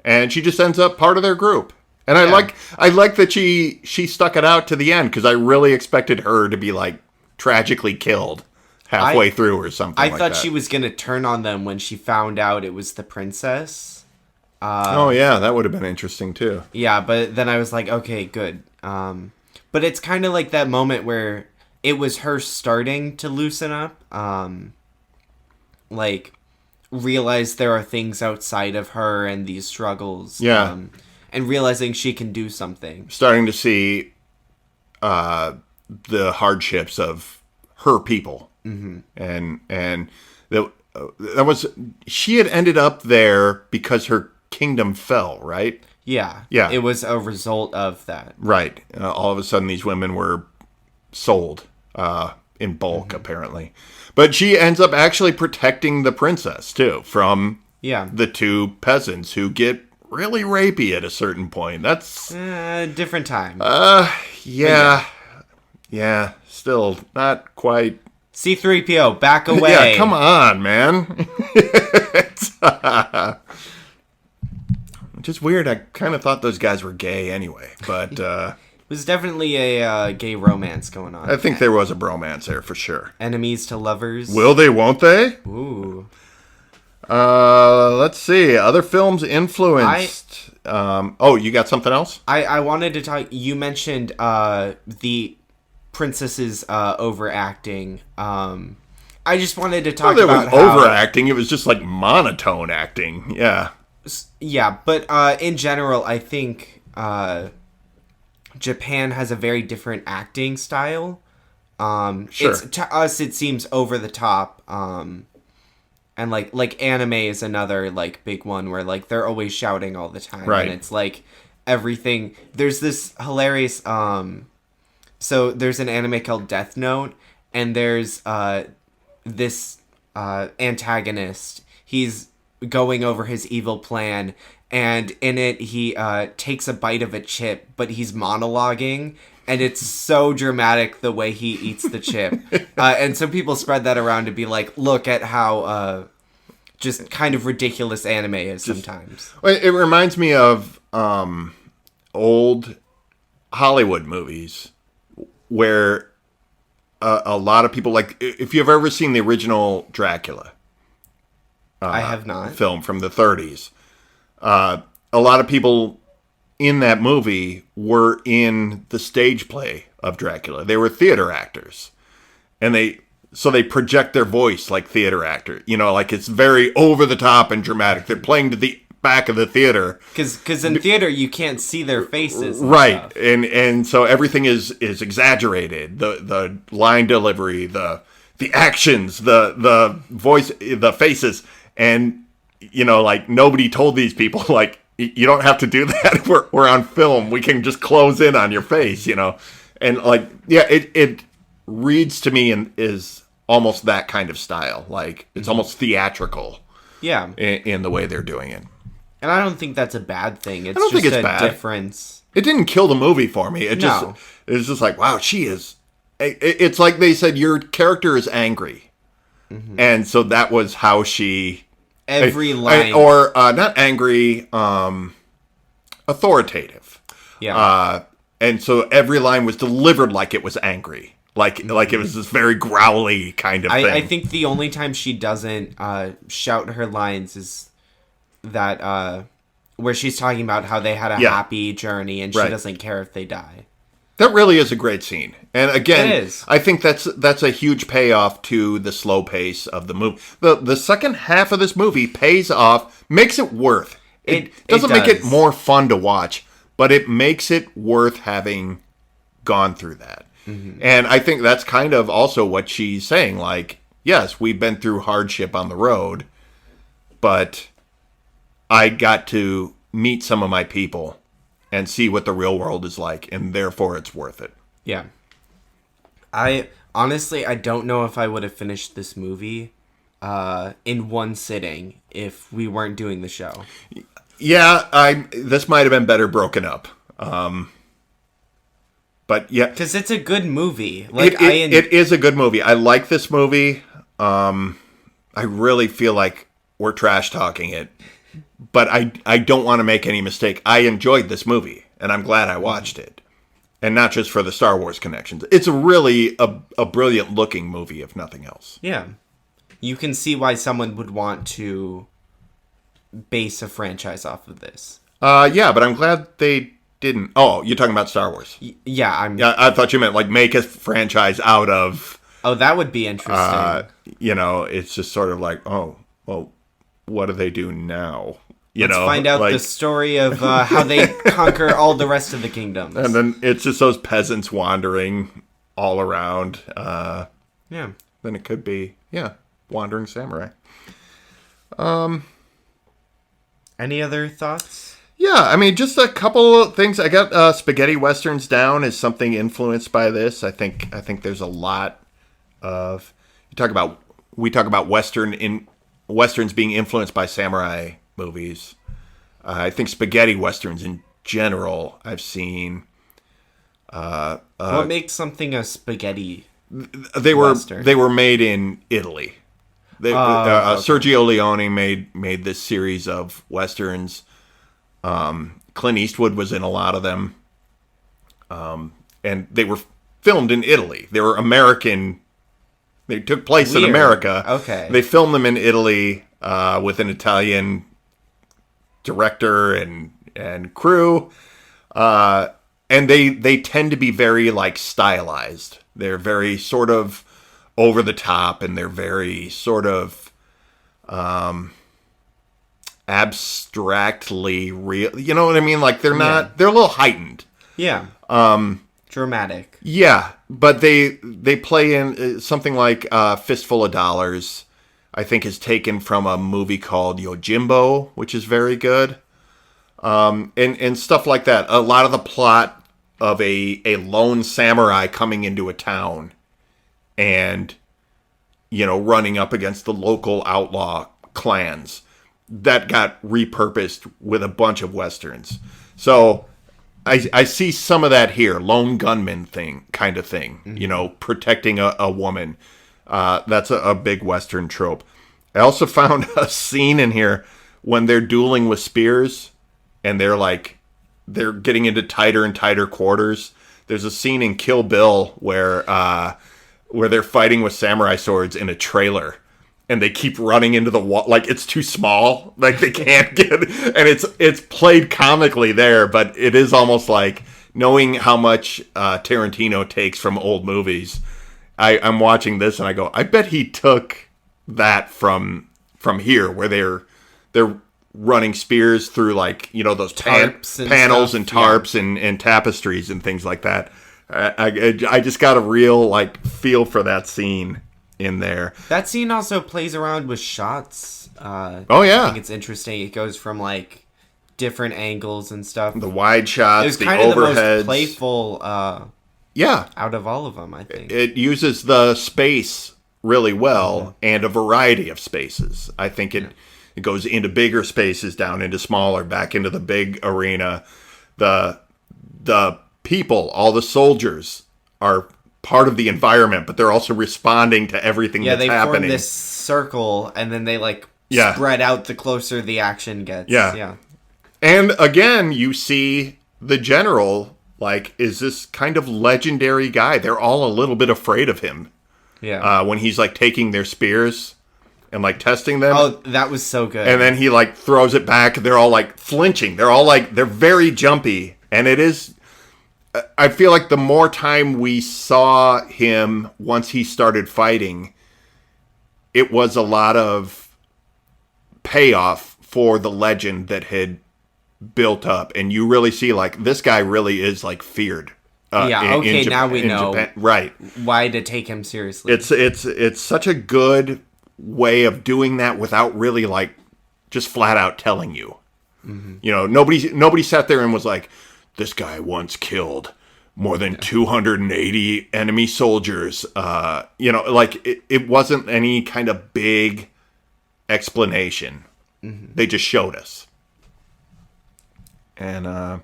And she just ends up part of their group. And yeah. I like that she stuck it out to the end, because I really expected her to be tragically killed halfway through or something like that. I thought she was going to turn on them when she found out it was the princess. Oh, yeah, that would have been interesting, too. Yeah, but then I was like, okay, good. But it's kind of like that moment where it was her starting to loosen up. realize there are things outside of her and these struggles. Yeah. And realizing she can do something. Starting to see the hardships of her people. Mm-hmm. And that was, she had ended up there because her kingdom fell, right? Yeah. Yeah. It was a result of that. Right. All of a sudden, these women were sold in bulk, apparently. But she ends up actually protecting the princess, too, from the two peasants who get really rapey at a certain point. That's... different time. Yeah. Yeah. Still not quite... C-3PO, back away. Yeah, come on, man. It's just weird. I kind of thought those guys were gay anyway, but... It was definitely a gay romance going on. I think there was a bromance there for sure. Enemies to lovers. Will they, won't they? Ooh. Let's see. Other films influenced... you got something else? I wanted to talk... You mentioned the princess's overacting. I just wanted to talk about how... overacting. It was just like monotone acting. Yeah. Yeah, but in general, I think Japan has a very different acting style. Sure. To us, it seems over the top. And like anime is another like big one where like they're always shouting all the time. Right. And it's like everything. There's this hilarious. So there's an anime called Death Note, and there's this antagonist. He's going over his evil plan, and in it he takes a bite of a chip, but he's monologuing, and it's so dramatic the way he eats the chip. And so people spread that around to be like, look at how just kind of ridiculous anime is sometimes. It reminds me of old Hollywood movies where a lot of people, like, if you've ever seen the original Dracula, I have not. Film from the 30s, a lot of people in that movie were in the stage play of Dracula. They were theater actors, and they project their voice like theater actor. You know, like it's very over the top and dramatic. They're playing to the back of the theater because in theater you can't see their faces, right? Stuff. And so everything is exaggerated. The line delivery, the actions, the voice, the faces, and you know, like nobody told these people like, you don't have to do that. We're on film. We can just close in on your face, you know, and like it reads to me and is almost that kind of style. Like it's almost theatrical. Yeah, in the way they're doing it. And I don't think that's a bad thing. It's I don't just think it's a bad. difference. It didn't kill the movie for me. It's just like, wow, she is. It's like they said your character is angry, and so that was how she. Every line, or not angry, authoritative. Yeah. And so every line was delivered like it was angry, like it was this very growly kind of thing. I think the only time she doesn't shout her lines is that where she's talking about how they had a happy journey and she doesn't care if they die. That really is a great scene. And again, it is. I think that's a huge payoff to the slow pace of the movie. The second half of this movie pays off, makes it worth. It doesn't make it more fun to watch, but it makes it worth having gone through that. Mm-hmm. And I think that's kind of also what she's saying. Like, yes, we've been through hardship on the road, but I got to meet some of my people and see what the real world is like, and therefore it's worth it. Yeah. I don't know if I would have finished this movie in one sitting if we weren't doing the show. Yeah, this might have been better broken up. But yeah, because it's a good movie. Like it is a good movie. I like this movie. I really feel like we're trash talking it, but I don't want to make any mistake. I enjoyed this movie, and I'm glad I watched it, and not just for the Star Wars connections. It's really a brilliant looking movie, if nothing else. Yeah, you can see why someone would want to base a franchise off of this. Yeah, but I'm glad they didn't. Oh, you're talking about Star Wars? Yeah, I thought you meant like make a franchise out of. Oh, that would be interesting. You know, it's just sort of like, oh, well, what do they do now? Let's find out the story of how they conquer all the rest of the kingdoms. And then it's just those peasants wandering all around. Yeah. Then it could be, wandering samurai. Any other thoughts? Yeah, I mean, just a couple of things. I got spaghetti westerns down as something influenced by this. I think there's a lot of we talk about westerns being influenced by samurai movies. I think spaghetti westerns in general, I've seen. What makes something a spaghetti? They were made in Italy. Okay. Sergio Leone made this series of westerns. Clint Eastwood was in a lot of them, and they were filmed in Italy. They were American. They took place in America. Okay. They filmed them in Italy with an Italian director and crew, and they tend to be very like stylized. They're very sort of over the top, and they're very sort of abstractly real. You know what I mean? Like they're not. They're a little heightened. Yeah. Dramatic. Yeah, but they play in something like Fistful of Dollars. I think is taken from a movie called Yojimbo, which is very good. And stuff like that. A lot of the plot of a lone samurai coming into a town and, running up against the local outlaw clans. That got repurposed with a bunch of westerns. So I see some of that here. Lone gunman kind of thing. Mm-hmm. Protecting a woman. That's a big western trope. I also found a scene in here when they're dueling with spears and they're getting into tighter and tighter quarters. There's a scene in Kill Bill where they're fighting with samurai swords in a trailer and they keep running into the wall. Like it's too small. Like they can't get it. And it's played comically there, but it is almost like knowing how much Tarantino takes from old movies. I'm watching this and I go, I bet he took that from here where they're running spears through those panels and tarps and tapestries and things like that. I just got a real feel for that scene in there. That scene also plays around with shots. Oh yeah, I think it's interesting. It goes from different angles and stuff. The wide shots, the overheads. It was kind of the most playful. Out of all of them, I think it uses the space really well and a variety of spaces. I think it goes into bigger spaces, down into smaller, back into the big arena. The people, all the soldiers are part of the environment, but they're also responding to everything that's happening. Yeah, they form this circle, and then they spread out the closer the action gets. Yeah. And again, you see the general, is this kind of legendary guy. They're all a little bit afraid of him. Yeah. When he's taking their spears and testing them. Oh, that was so good. And then he throws it back. They're all flinching. They're all they're very jumpy. And it is, I feel like the more time we saw him once he started fighting, it was a lot of payoff for the legend that had built up. And you really see this guy really is feared. Now we know Japan. Right. Why to take him seriously. It's such a good way of doing that without really just flat out telling you. Mm-hmm. Nobody sat there and was like, this guy once killed more than 280 enemy soldiers. It wasn't any kind of big explanation. Mm-hmm. They just showed us. And I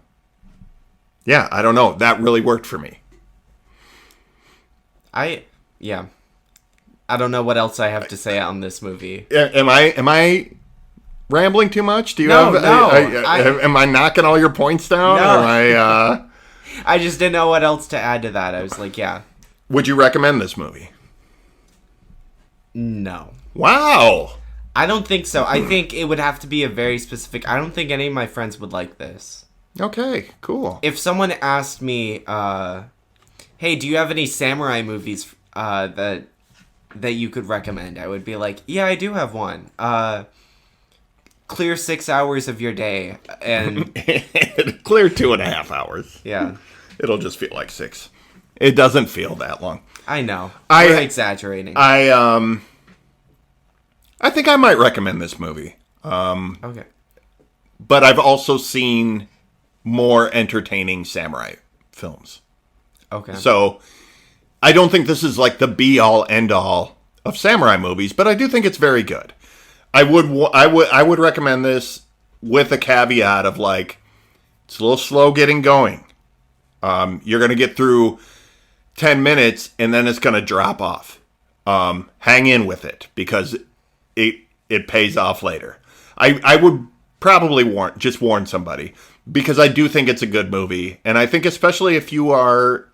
don't know. That really worked for me. I don't know what else I have to say on this movie. Am I rambling too much? Do you No. am I knocking all your points down? No. Or am I just didn't know what else to add to that. I was like, yeah. Would you recommend this movie? No. Wow. I don't think so. I think it would have to be a very specific... I don't think any of my friends would like this. Okay, cool. If someone asked me, hey, do you have any samurai movies that you could recommend? I would be like, yeah, I do have one. clear 6 hours of your day, and Clear 2.5 hours. yeah, It'll just feel like 6. It doesn't feel that long. I know. We're exaggerating. I think I might recommend this movie. Okay. But I've also seen more entertaining samurai films. Okay. So I don't think this is like the be-all, end-all of samurai movies, but I do think it's very good. I would recommend this with a caveat of like, it's a little slow getting going. You're going to get through 10 minutes and then it's going to drop off. Hang in with it because it pays off later. I would probably warn somebody because I do think it's a good movie. And I think especially if you are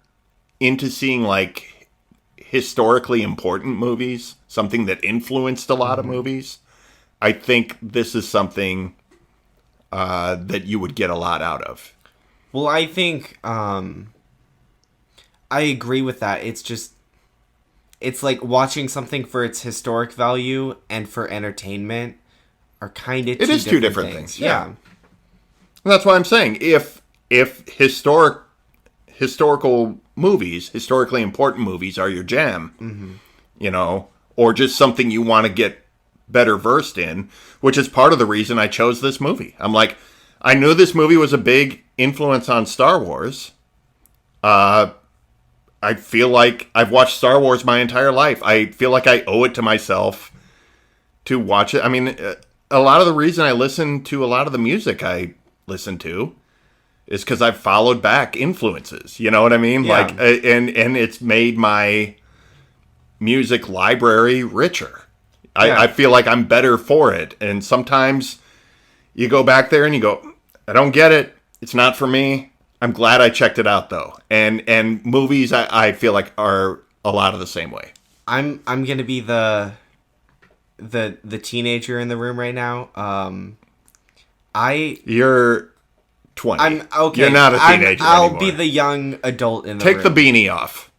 into seeing like historically important movies, something that influenced a lot of movies, I think this is something that you would get a lot out of. Well, I think I agree with that. It's like watching something for its historic value and for entertainment are kind of two different things. Yeah. And that's why I'm saying if historical movies, historically important movies are your jam, or just something you want to get better versed in, which is part of the reason I chose this movie. I'm like, I knew this movie was a big influence on Star Wars. I feel like I've watched Star Wars my entire life. I feel like I owe it to myself to watch it. I mean, a lot of the reason I listen to a lot of the music I listen to is because I've followed back influences. You know what I mean? Yeah. Like, and it's made my music library richer. I feel like I'm better for it. And sometimes you go back there and you go, I don't get it. It's not for me. I'm glad I checked it out though. And movies I feel like are a lot of the same way. I'm gonna be the teenager in the room right now. You're 20. I'm okay. You're not a teenager I'll anymore. be the young adult in the Take room. the beanie off.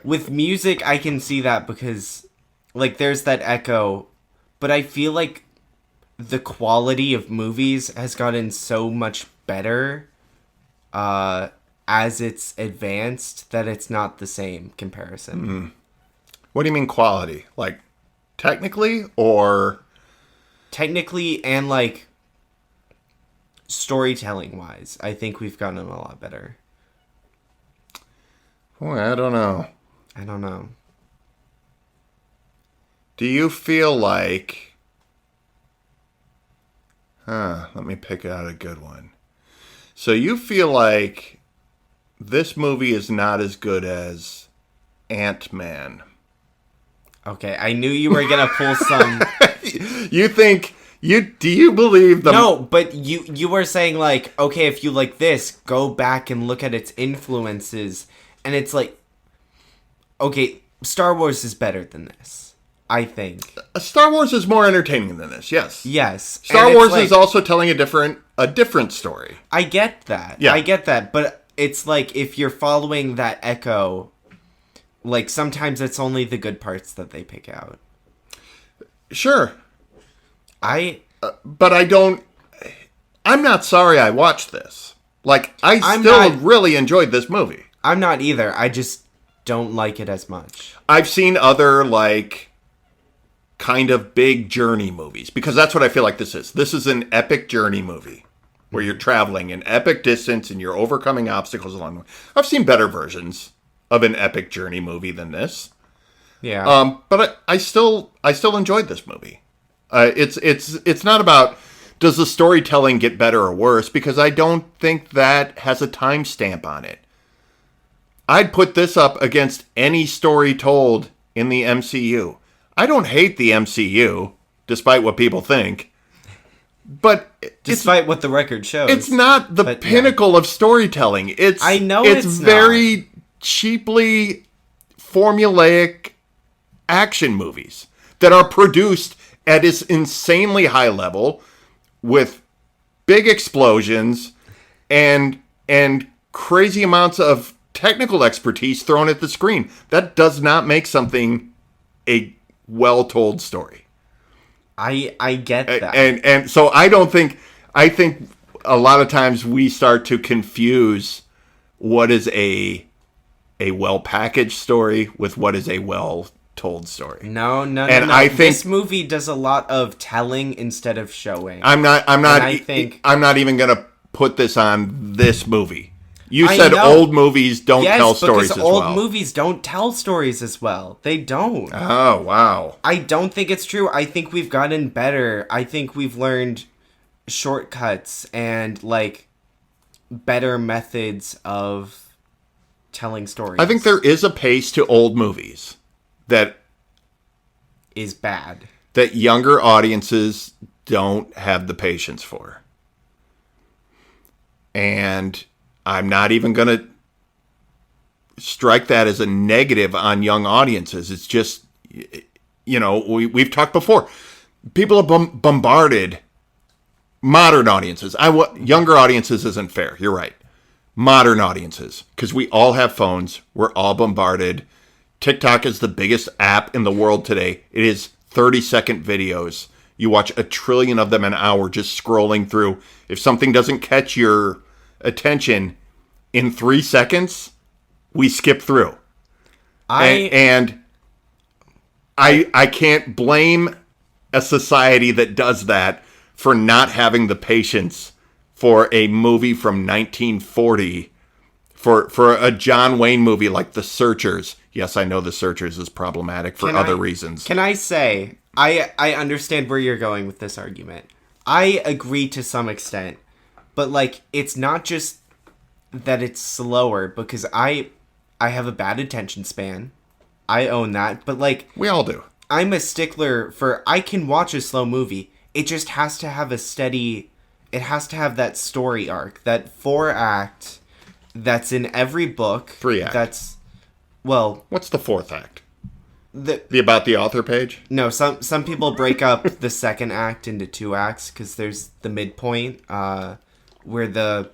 With music, I can see that because, like, there's that echo, but I feel like the quality of movies has gotten so much better as it's advanced that it's not the same comparison. Mm-hmm. What do you mean quality? Like, technically or... Technically and, like, storytelling-wise, I think we've gotten a lot better. Boy, I don't know. I don't know. Do you feel like... let me pick out a good one. So you feel like this movie is not as good as Ant-Man. Okay, I knew you were gonna pull some... You think... Do you believe the... No, but you were saying, like, okay, if you like this, go back and look at its influences. And it's like... Okay, Star Wars is better than this, I think. Star Wars is more entertaining than this, yes. Yes. Star Wars is also telling a different story. I get that. Yeah. I get that. But it's like, if you're following that echo, like, sometimes it's only the good parts that they pick out. Sure. But I don't... I'm not sorry I watched this. Like, I still really enjoyed this movie. I'm not either. I just don't like it as much. I've seen other, like, kind of big journey movies. Because that's what I feel like this is. This is an epic journey movie. Where you're traveling an epic distance and you're overcoming obstacles along the way. I've seen better versions of an epic journey movie than this. Yeah. But I still enjoyed this movie. It's not about does the storytelling get better or worse, because I don't think that has a timestamp on it. I'd put this up against any story told in the MCU. I don't hate the MCU, despite what people think. But despite what the record shows. It's not the pinnacle of storytelling. I know it's very cheaply formulaic action movies that are produced at this insanely high level with big explosions and crazy amounts of technical expertise thrown at the screen. That does not make something a well-told story. I get that. And so I think a lot of times we start to confuse what is a well-packaged story with what is a well-told story. No. I think this movie does a lot of telling instead of showing. I'm not even going to put this on this movie. You said old movies don't tell stories as well. Yes, because old movies don't tell stories as well. They don't. Oh, wow. I don't think it's true. I think we've gotten better. I think we've learned shortcuts and, like, better methods of telling stories. I think there is a pace to old movies that is bad. That younger audiences don't have the patience for. And I'm not even going to strike that as a negative on young audiences. It's just, we've talked before. People are bombarded. Modern audiences. Younger audiences isn't fair. You're right. Modern audiences. Because we all have phones. We're all bombarded. TikTok is the biggest app in the world today. It is 30-second videos. You watch 1 trillion of them an hour just scrolling through. If something doesn't catch your attention in 3 seconds, we skip through. I can't blame a society that does that for not having the patience for a movie from 1940, for a John Wayne movie like The Searchers. Yes, I know The Searchers is problematic for other reasons. Can I say, I understand where you're going with this argument. I agree to some extent, but, like, it's not just that it's slower, because I have a bad attention span. I own that, but, like, we all do. I'm a stickler for, I can watch a slow movie. It just has to have it has to have that story arc, that 4-act that's in every book. 3-act. What's the 4th act? The About the Author page? No, some people break up the 2nd act into 2 acts, because there's the midpoint, where a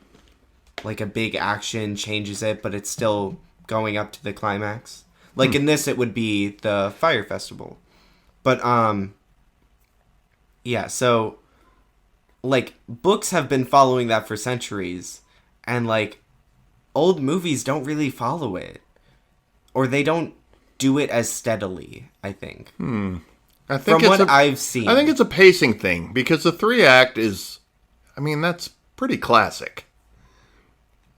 big action changes it, but it's still going up to the climax. Like, in this, it would be the Fire Festival. But, yeah, so, like, books have been following that for centuries, and, like, old movies don't really follow it. Or they don't do it as steadily, I think. I think I've seen. I think it's a pacing thing, because the 3-act is, that's pretty classic.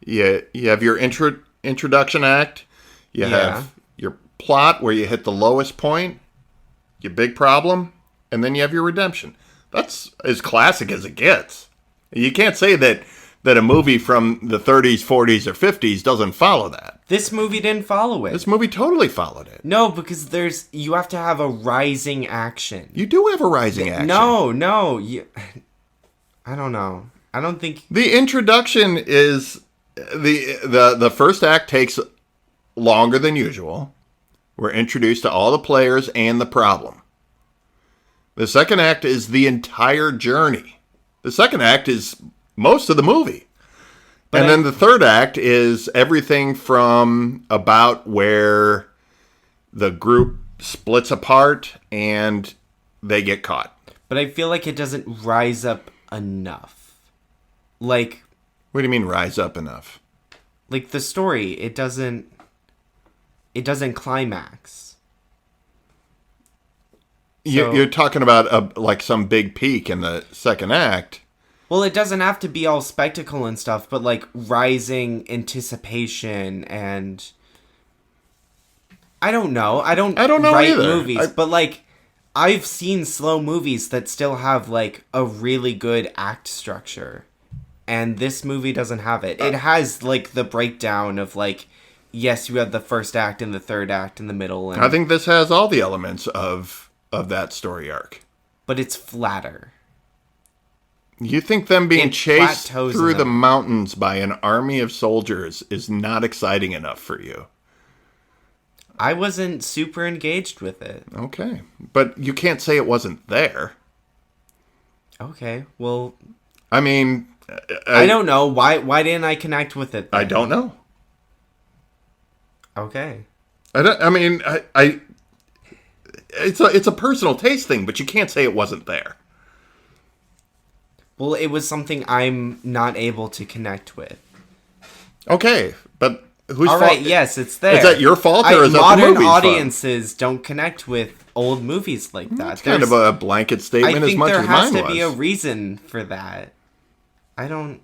You have your introduction act, you have your plot where you hit the lowest point, your big problem, and then you have your redemption. That's as classic as it gets. You can't say that a movie from the 30s, 40s, or 50s doesn't follow that. This movie didn't follow it. This movie totally followed it. No, because you have to have a rising action. You do have a rising action. No. I don't know. I don't think... The introduction is... The first act takes longer than usual. We're introduced to all the players and the problem. The second act is the entire journey. The second act is most of the movie. Then the third act is everything from about where the group splits apart and they get caught. But I feel like it doesn't rise up enough. Like... What do you mean rise up enough? Like, the story, it doesn't climax. You're talking about like some big peak in the second act. Well, it doesn't have to be all spectacle and stuff, but like rising anticipation and I don't know. I don't know write either. Movies, but like I've seen slow movies that still have like a really good act structure. And this movie doesn't have it. It has like the breakdown of like, yes, you have the first act and the third act in the middle. And, I think this has all the elements of that story arc. But it's flatter. You think them being chased through the mountains by an army of soldiers is not exciting enough for you? I wasn't super engaged with it. Okay. But you can't say it wasn't there. Okay, well... I mean... I don't know. Why didn't I connect with it then? I don't know. Okay. it's a personal taste thing, but you can't say it wasn't there. Well, it was something I'm not able to connect with. Okay, but whose All fault? right, yes, it's there. Is that your fault, or is that the modern movie's audiences don't connect with old movies like that. It's kind of a blanket statement as much as mine was. I think there has to be a reason for that. I don't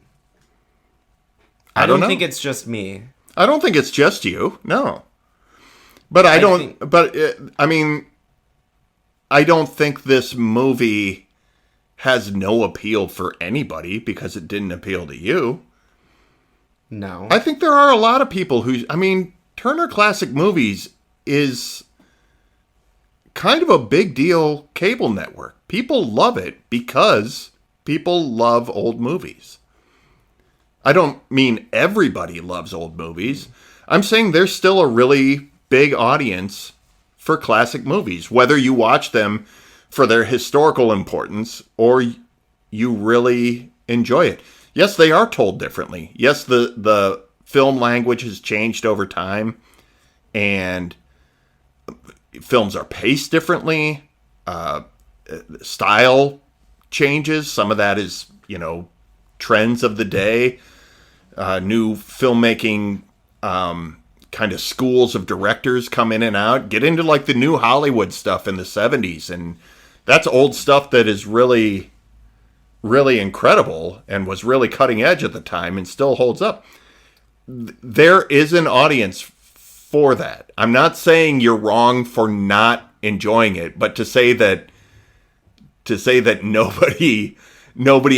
know. think it's just me. I don't think it's just you. No. But I don't think this movie has no appeal for anybody because it didn't appeal to you. No. I think there are a lot of people who, Turner Classic Movies is kind of a big deal cable network. People love it because people love old movies. I don't mean everybody loves old movies. I'm saying there's still a really big audience for classic movies, whether you watch them for their historical importance or you really enjoy it. Yes, they are told differently. Yes, the film language has changed over time, and films are paced differently. Style changes. Some of that is, trends of the day. New filmmaking kind of schools of directors come in and out. Get into like the new Hollywood stuff in the 70s, and that's old stuff that is really, really incredible and was really cutting edge at the time and still holds up. There is an audience for that. I'm not saying you're wrong for not enjoying it, but to say that nobody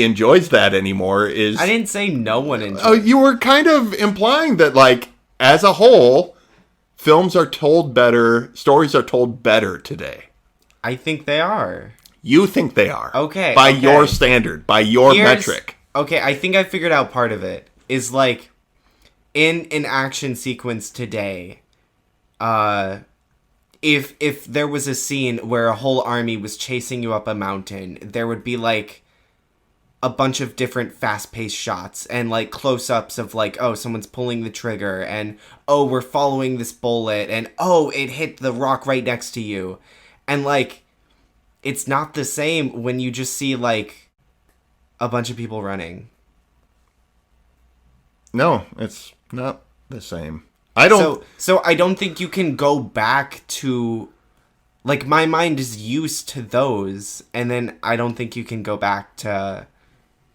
enjoys that anymore is... I didn't say no one enjoys it. Oh, you were kind of implying that, like, as a whole, films are told better, stories are told better today. I think they are. You think they are. Okay. By your standard, by your metric. Okay, I think I figured out part of it. Is like, in an action sequence today, if there was a scene where a whole army was chasing you up a mountain, there would be like a bunch of different fast-paced shots and like close-ups of like, oh, someone's pulling the trigger, and oh, we're following this bullet, and oh, it hit the rock right next to you. And like, it's not the same when you just see like a bunch of people running. No, it's not the same. I don't. So I don't think you can go back to, like, my mind is used to those, and then I don't think you can go back to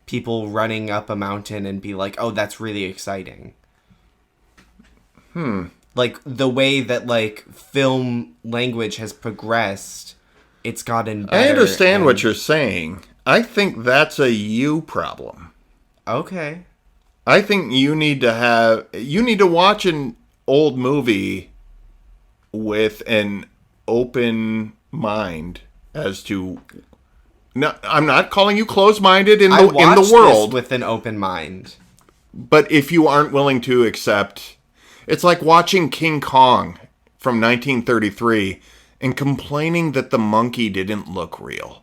people running up a mountain and be like, oh, that's really exciting. Like, the way that, like, film language has progressed, it's gotten better. I understand what you're saying. I think that's a you problem. Okay. I think you need to watch an old movie with an open mind as to... No, I'm not calling you closed-minded in the world. This with an open mind. But if you aren't willing to accept... It's like watching King Kong from 1933 and complaining that the monkey didn't look real.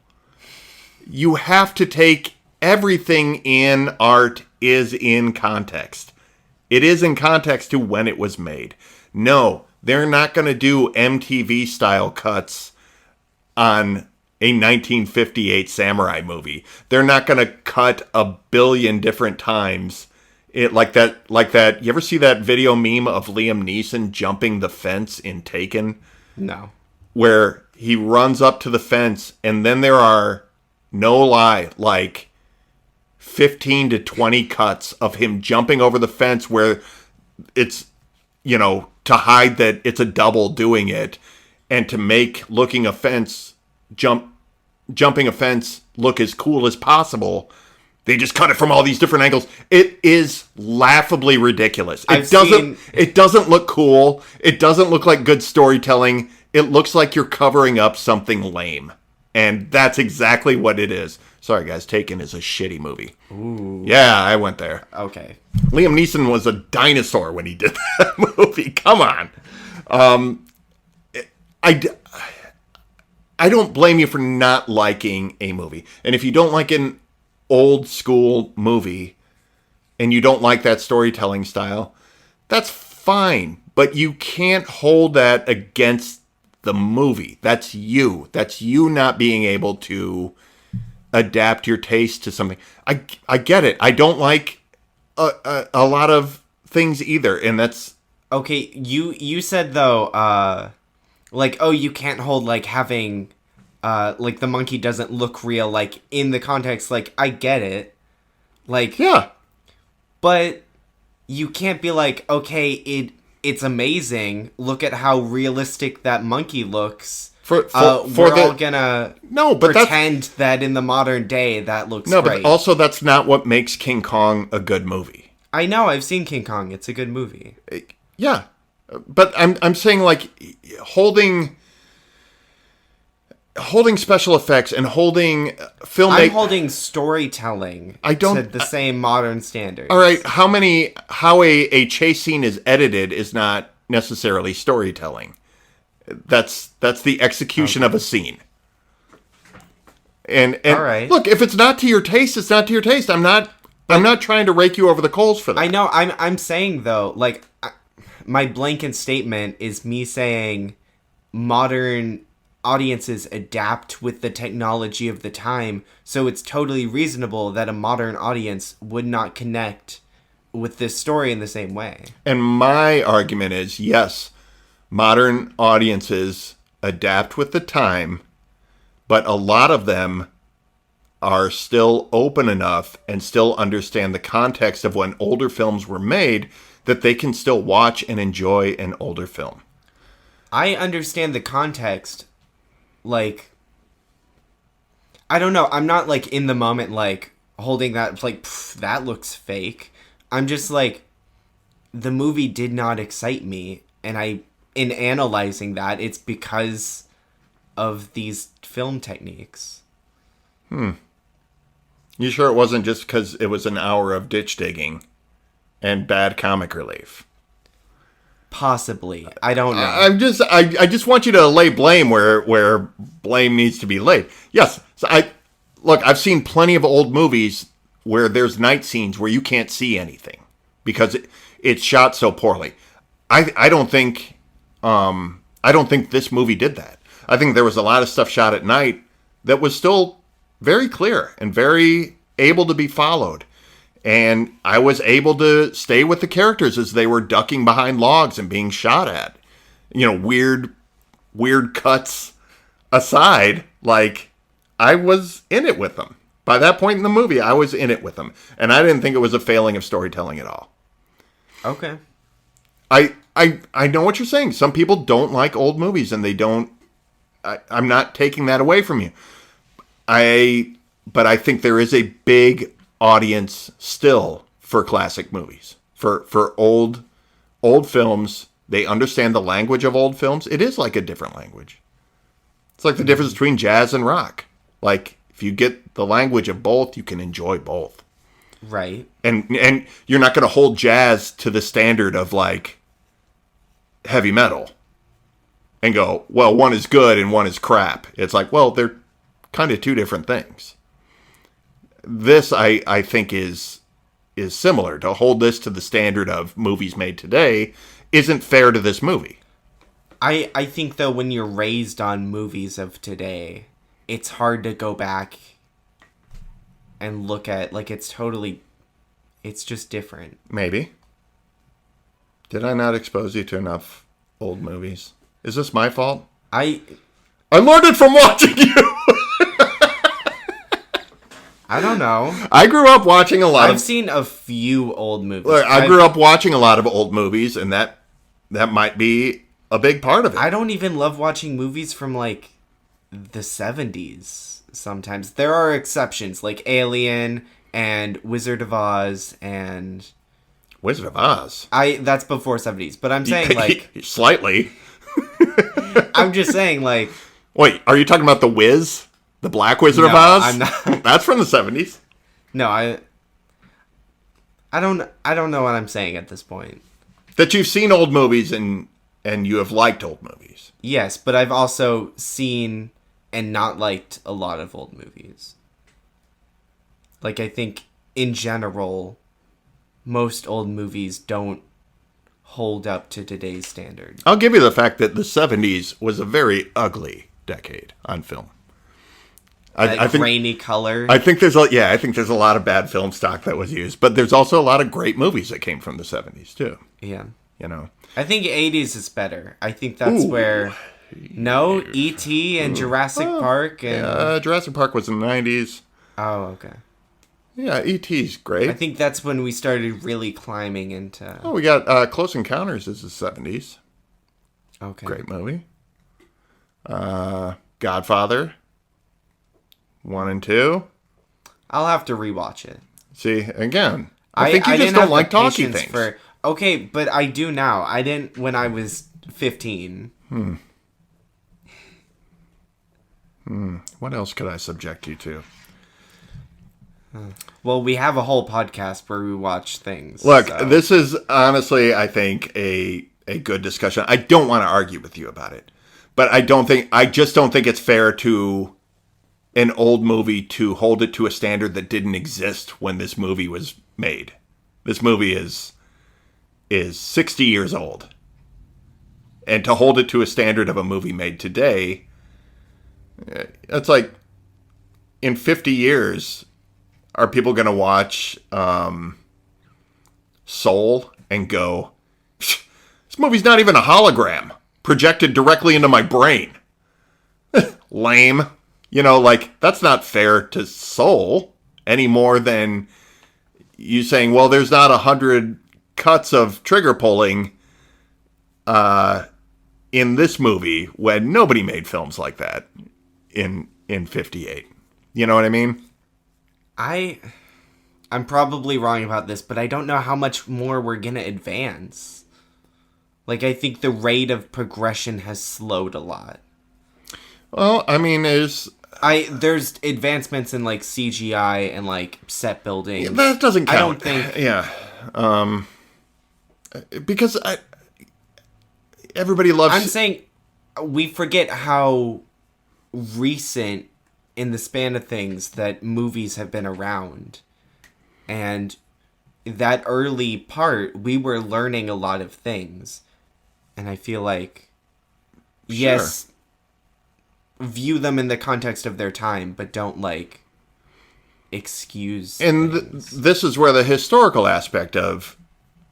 You have to take everything in art is in context. It is in context to when it was made. No, they're not going to do MTV-style cuts on a 1958 samurai movie. They're not going to cut a billion different times. Like that. You ever see that video meme of Liam Neeson jumping the fence in Taken? No. Where he runs up to the fence, and then there are, no lie, like 15 to 20 cuts of him jumping over the fence where it's, to hide that it's a double doing it, and to make jumping a fence look as cool as possible. They just cut it from all these different angles. It is laughably ridiculous. It doesn't look cool. It doesn't look like good storytelling. It looks like you're covering up something lame. And that's exactly what it is. Sorry, guys. Taken is a shitty movie. Ooh. Yeah, I went there. Okay. Liam Neeson was a dinosaur when he did that movie. Come on. I don't blame you for not liking a movie. And if you don't like an old school movie and you don't like that storytelling style, that's fine. But you can't hold that against the movie. That's you. That's you not being able to adapt your taste to something. I get it. I don't like a lot of things either, and that's Okay, you said though, like, oh, you can't hold like having, like the monkey doesn't look real, like in the context. Like, I get it, like, yeah. but you can't be like, okay, it's amazing. Look at how realistic that monkey looks. For We're the all gonna no, but pretend that in the modern day that looks no, great. but also that's not what makes King Kong a good movie. I know, I've seen King Kong. It's a good movie. Yeah, but I'm saying like holding special effects and holding filmmaking. I'm holding storytelling to the same modern standards. All right, how a chase scene is edited is not necessarily storytelling. That's the execution of a scene. And all right. Look, if it's not to your taste, it's not to your taste. I'm not trying to rake you over the coals for that. I know. I'm saying though, like, my blanket statement is me saying modern audiences adapt with the technology of the time, so it's totally reasonable that a modern audience would not connect with this story in the same way. And my argument is, yes, modern audiences adapt with the time, but a lot of them are still open enough and still understand the context of when older films were made that they can still watch and enjoy an older film. I understand the context. Like, I don't know. I'm not like in the moment, like holding that, like, that looks fake. I'm just like, the movie did not excite me. And in analyzing that, it's because of these film techniques. You sure it wasn't just because it was an hour of ditch digging and bad comic relief? Possibly. I don't know. I just want you to lay blame where blame needs to be laid. Yes, so I've seen plenty of old movies where there's night scenes where you can't see anything because it's shot so poorly. I don't think this movie did that. I think there was a lot of stuff shot at night that was still very clear and very able to be followed. And I was able to stay with the characters as they were ducking behind logs and being shot at. You know, weird cuts aside, like, I was in it with them. By that point in the movie, I was in it with them. And I didn't think it was a failing of storytelling at all. Okay. I know what you're saying. Some people don't like old movies and they don't. I'm not taking that away from you. But I think there is a big audience still for classic movies, for old films. They understand the language of old films. It is like a different language. It's like the difference between jazz and rock. Like, if you get the language of both, you can enjoy both. Right. And you're not going to hold jazz to the standard of like heavy metal and go, well, one is good and one is crap. It's like, well, they're kind of two different things. This, I think, is similar. To hold this to the standard of movies made today isn't fair to this movie. I think, though, when you're raised on movies of today, it's hard to go back and look at, like, it's just different. Maybe. Did I not expose you to enough old movies? Is this my fault? I learned it from watching you! I don't know. I grew up watching a lot I've seen a few old movies. Look, I grew up watching a lot of old movies, and that might be a big part of it. I don't even love watching movies from, like, the 70s sometimes. There are exceptions, like Alien and Wizard of Oz and... Wizard of Oz? That's before 70s, but I'm saying, like... Slightly. I'm just saying, like... Wait, are you talking about The Wiz? The Black Wizard of Oz? I'm not. That's from the 70s. No, I don't know what I'm saying at this point. That you've seen old movies and you have liked old movies. Yes, but I've also seen and not liked a lot of old movies. Like, I think in general most old movies don't hold up to today's standard. I'll give you the fact that the 70s was a very ugly decade on film. I think grainy color. I think there's a lot of bad film stock that was used, but there's also a lot of great movies that came from the 70s too. Yeah. I think 80s is better. I think that's where E.T. and Jurassic Park and Jurassic Park was in the 90s. Oh, okay. Yeah, E.T.'s great. I think that's when we started really climbing into... Oh, we got Close Encounters is the 70s. Okay. Great movie. Godfather 1 and 2. I'll have to rewatch it. See, again, I think you just don't like talky things. Okay, but I do now. I didn't when I was 15. What else could I subject you to? Well, we have a whole podcast where we watch things. Look, this is honestly, I think, a good discussion. I don't want to argue with you about it, but I just don't think it's fair to an old movie to hold it to a standard that didn't exist when this movie was made. This movie is 60 years old. And to hold it to a standard of a movie made today, it's like, in 50 years, are people going to watch Soul and go, this movie's not even a hologram projected directly into my brain? Lame. That's not fair to Soul any more than you saying, well, there's not 100 cuts of trigger pulling in this movie when nobody made films like that in 58. You know what I mean? I'm probably wrong about this, but I don't know how much more we're going to advance. I think the rate of progression has slowed a lot. Well, I mean, there's advancements in CGI and set building. Yeah, that doesn't count. I don't think. Yeah. Because everybody loves. I'm saying we forget how recent in the span of things that movies have been around. And that early part, we were learning a lot of things. And I feel like, yes, view them in the context of their time, but don't excuse. And this is where the historical aspect of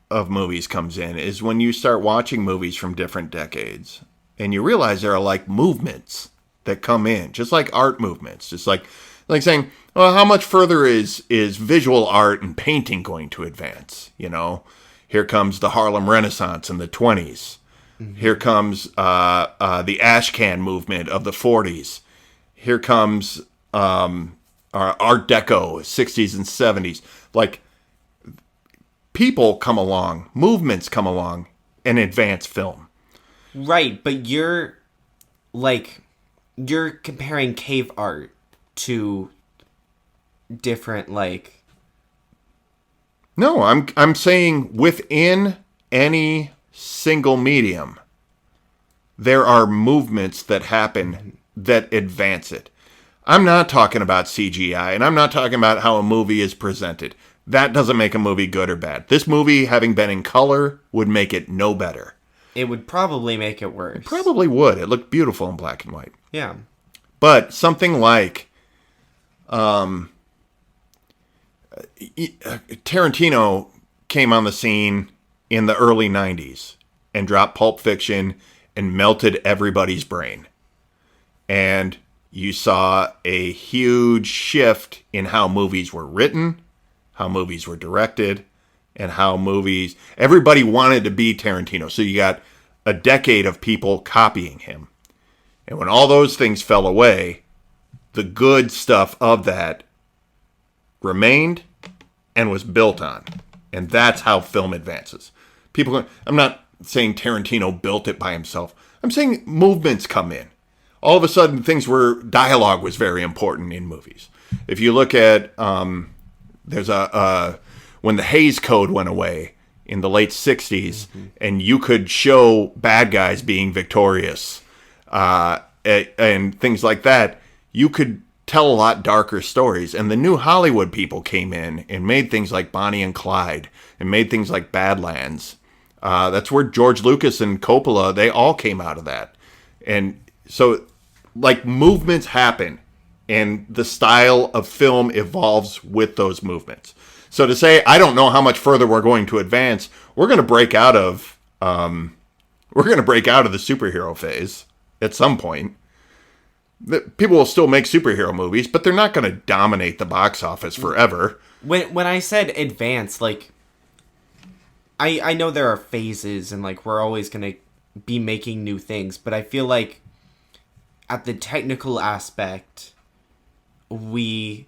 movies comes in, is when you start watching movies from different decades and you realize there are movements that come in, just like art movements, just like saying, well, how much further is visual art and painting going to advance? Here comes the Harlem Renaissance in the 20s. Mm-hmm. Here comes the Ashcan movement of the 40s. Here comes Art Deco, 60s and 70s. People come along, movements come along, and advance film. Right, but you're comparing cave art to different No, I'm saying within any single medium, there are movements that happen that advance it. I'm not talking about CGI, and I'm not talking about how a movie is presented. That doesn't make a movie good or bad. This movie, having been in color, would make it no better. It would probably make it worse. It probably would. It looked beautiful in black and white. Yeah. But something like Tarantino came on the scene in the early 90s and dropped Pulp Fiction and melted everybody's brain. And you saw a huge shift in how movies were written, how movies were directed, and how everybody wanted to be Tarantino. So you got a decade of people copying him. And when all those things fell away, the good stuff of that remained and was built on. And that's how film advances. I'm not saying Tarantino built it by himself. I'm saying movements come in. All of a sudden, dialogue was very important in movies. If you look at, there's when the Hays Code went away in the late 60s, and you could show bad guys being victorious, and things like that, you could tell a lot darker stories. And the new Hollywood people came in and made things like Bonnie and Clyde and made things like Badlands, That's where George Lucas and Coppola, they all came out of that. And so, like, movements happen, and the style of film evolves with those movements. So to say, I don't know how much further we're going to advance, we're going to break out of the superhero phase at some point. People will still make superhero movies, but they're not going to dominate the box office forever. When I said advance, like, I know there are phases and, like, we're always going to be making new things, but I feel like at the technical aspect, we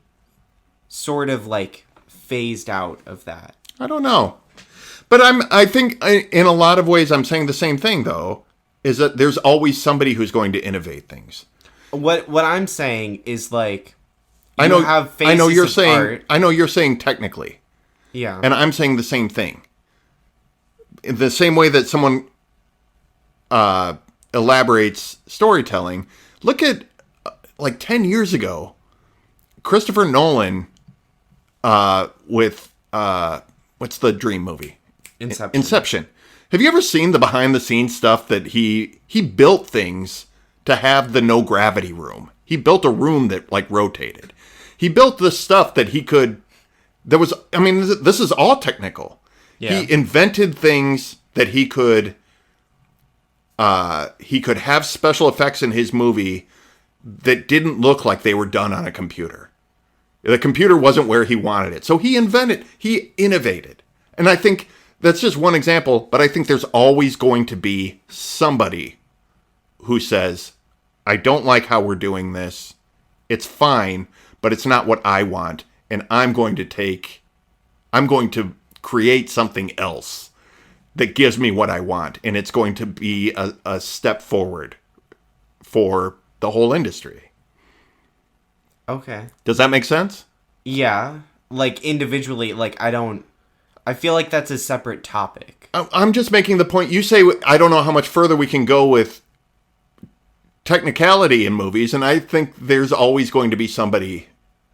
sort of, like, phased out of that. I don't know. But I think in a lot of ways I'm saying the same thing, though, is that there's always somebody who's going to innovate things. What I'm saying is, like, I know you're of saying art. I know you're saying technically. Yeah. And I'm saying the same thing. In the same way that someone elaborates storytelling, look at like 10 years ago, Christopher Nolan with what's the dream movie? Inception. Have you ever seen the behind the scenes stuff that he built things to have the no gravity room? He built a room that like rotated. He built this stuff that he could. This is all technical. Yeah. He invented things that he could have special effects in his movie that didn't look like they were done on a computer. The computer wasn't where he wanted it. So he innovated. And I think that's just one example, but I think there's always going to be somebody who says, I don't like how we're doing this. It's fine, but it's not what I want. And I'm going to create something else that gives me what I want. And it's going to be a step forward for the whole industry. Okay. Does that make sense? Yeah. Like, individually, like, I feel like that's a separate topic. I'm just making the point. You say, I don't know how much further we can go with technicality in movies, and I think there's always going to be somebody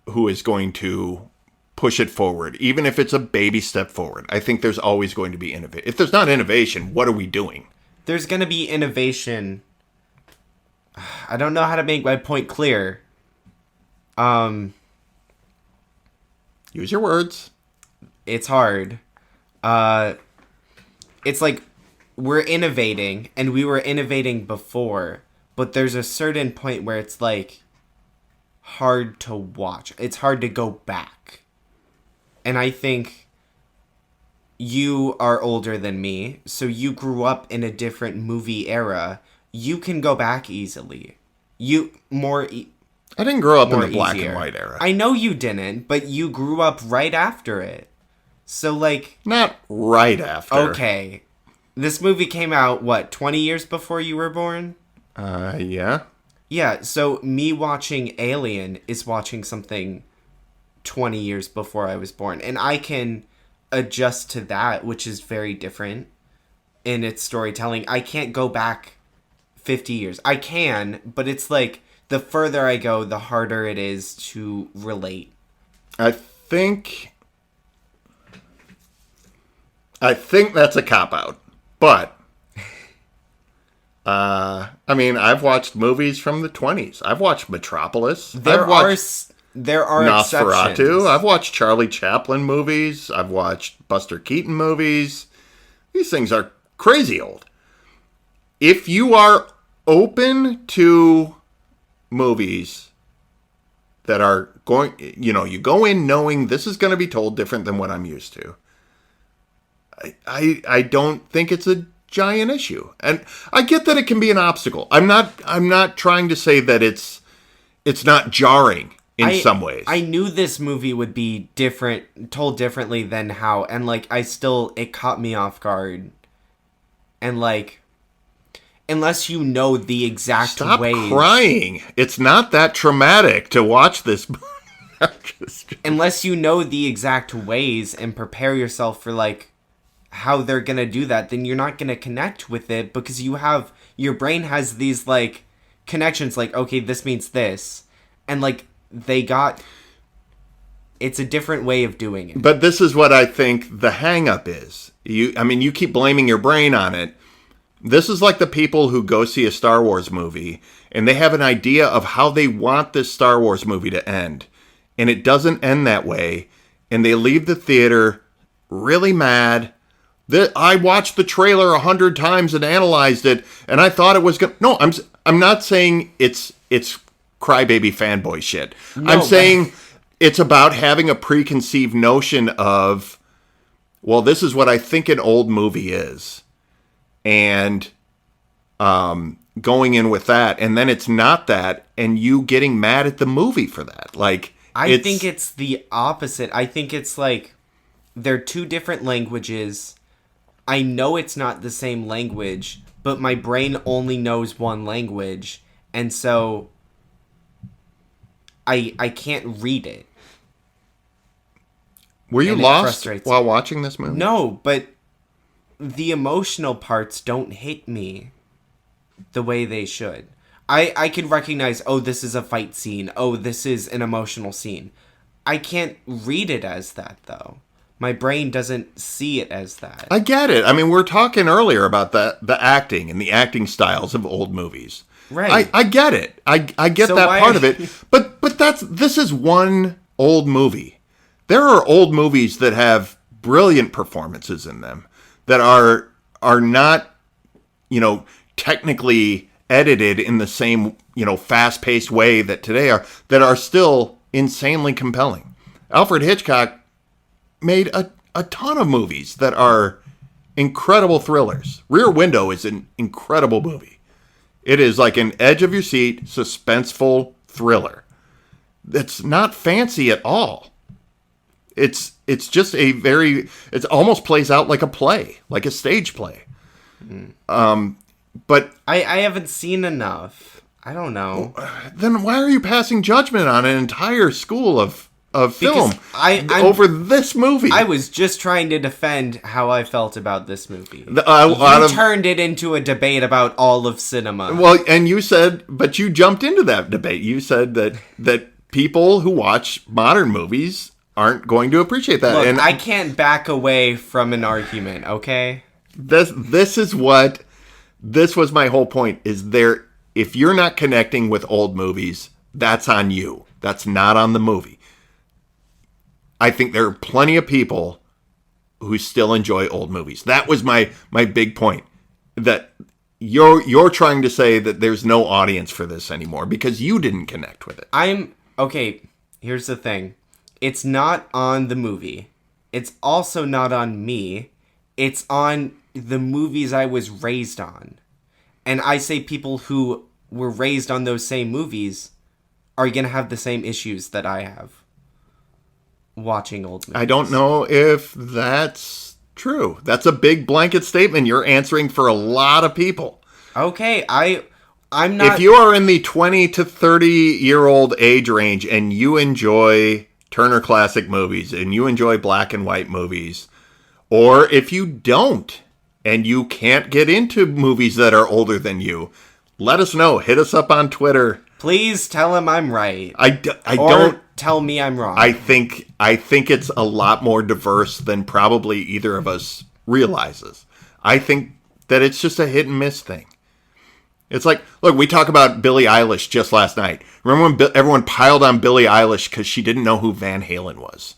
who is going to push it forward, even if it's a baby step forward. I think there's always going to be innovation. If there's not innovation, what are we doing? There's going to be innovation. I don't know how to make my point clear. Use your words. It's hard. It's like we're innovating, and we were innovating before, but there's a certain point where it's like hard to watch. It's hard to go back. And I think you are older than me, so you grew up in a different movie era. You can go back easily. I didn't grow up in the black and white era. I know you didn't, but you grew up right after it. So, like... Not right after. Okay. This movie came out, 20 years before you were born? Yeah. Yeah, so me watching Alien is watching something 20 years before I was born. And I can adjust to that, which is very different in its storytelling. I can't go back 50 years. I can, but it's like... The further I go, the harder it is to relate. I think that's a cop-out. But, I've watched movies from the 20s. I've watched Metropolis. There are Nosferatu. Exceptions. I've watched Charlie Chaplin movies. I've watched Buster Keaton movies. These things are crazy old. If you are open to movies that are going, you go in knowing this is going to be told different than what I'm used to. I don't think it's a giant issue. And I get that it can be an obstacle. I'm not trying to say that it's not jarring in some ways. I knew this movie would be different, told differently than how, and like it caught me off guard. And like, unless you know the exact ways. Stop crying. It's not that traumatic to watch this. Unless you know the exact ways and prepare yourself for like how they're going to do that, then you're not going to connect with it because your brain has these like connections like, okay, this means this. And like It's a different way of doing it. But this is what I think the hang-up is. You keep blaming your brain on it. This is like the people who go see a Star Wars movie, and they have an idea of how they want this Star Wars movie to end. And it doesn't end that way. And they leave the theater really mad. I watched the trailer 100 times and analyzed it, and I thought it was going to... No, I'm not saying it's crybaby fanboy shit. No, I'm saying it's about having a preconceived notion of, well, this is what I think an old movie is. And going in with that, and then it's not that, and you getting mad at the movie for that. I think it's the opposite. I think it's like they're two different languages. I know it's not the same language, but my brain only knows one language, and so I can't read it. Were you lost while watching this movie? No, but the emotional parts don't hit me the way they should. I can recognize, oh, this is a fight scene. Oh, this is an emotional scene. I can't read it as that, though. My brain doesn't see it as that. I get it. I mean, we were talking earlier about the acting and the acting styles of old movies. Right. I get it. I get that part of it. But this is one old movie. There are old movies that have brilliant performances in them that are not, technically edited in the same, fast-paced way that today are, that are still insanely compelling. Alfred Hitchcock made a ton of movies that are incredible thrillers. Rear Window is an incredible movie. It is like an edge-of-your-seat, suspenseful thriller. It's not fancy at all. It's just it almost plays out like a play, like a stage play. But I haven't seen enough. I don't know. Then why are you passing judgment on an entire school of film over this movie? I was just trying to defend how I felt about this movie. You turned it into a debate about all of cinema. Well, and you jumped into that debate. You said that people who watch modern movies aren't going to appreciate that. Look, and I can't back away from an argument, okay? This was my whole point, if you're not connecting with old movies, that's on you. That's not on the movie. I think there are plenty of people who still enjoy old movies. That was my big point. That you're trying to say that there's no audience for this anymore because you didn't connect with it. Okay, here's the thing. It's not on the movie. It's also not on me. It's on the movies I was raised on. And I say people who were raised on those same movies are going to have the same issues that I have watching old movies. I don't know if that's true. That's a big blanket statement. You're answering for a lot of people. Okay, I'm not... If you are in the 20 to 30-year-old age range and you enjoy Turner Classic Movies and you enjoy black and white movies, or if you don't and you can't get into movies that are older than you, let us know. Hit us up on Twitter. Please tell him I'm right. I don't tell me I'm wrong. I think it's a lot more diverse than probably either of us realizes. I think that it's just a hit and miss thing. It's like, look, we talked about Billie Eilish just last night. Remember when everyone piled on Billie Eilish because she didn't know who Van Halen was?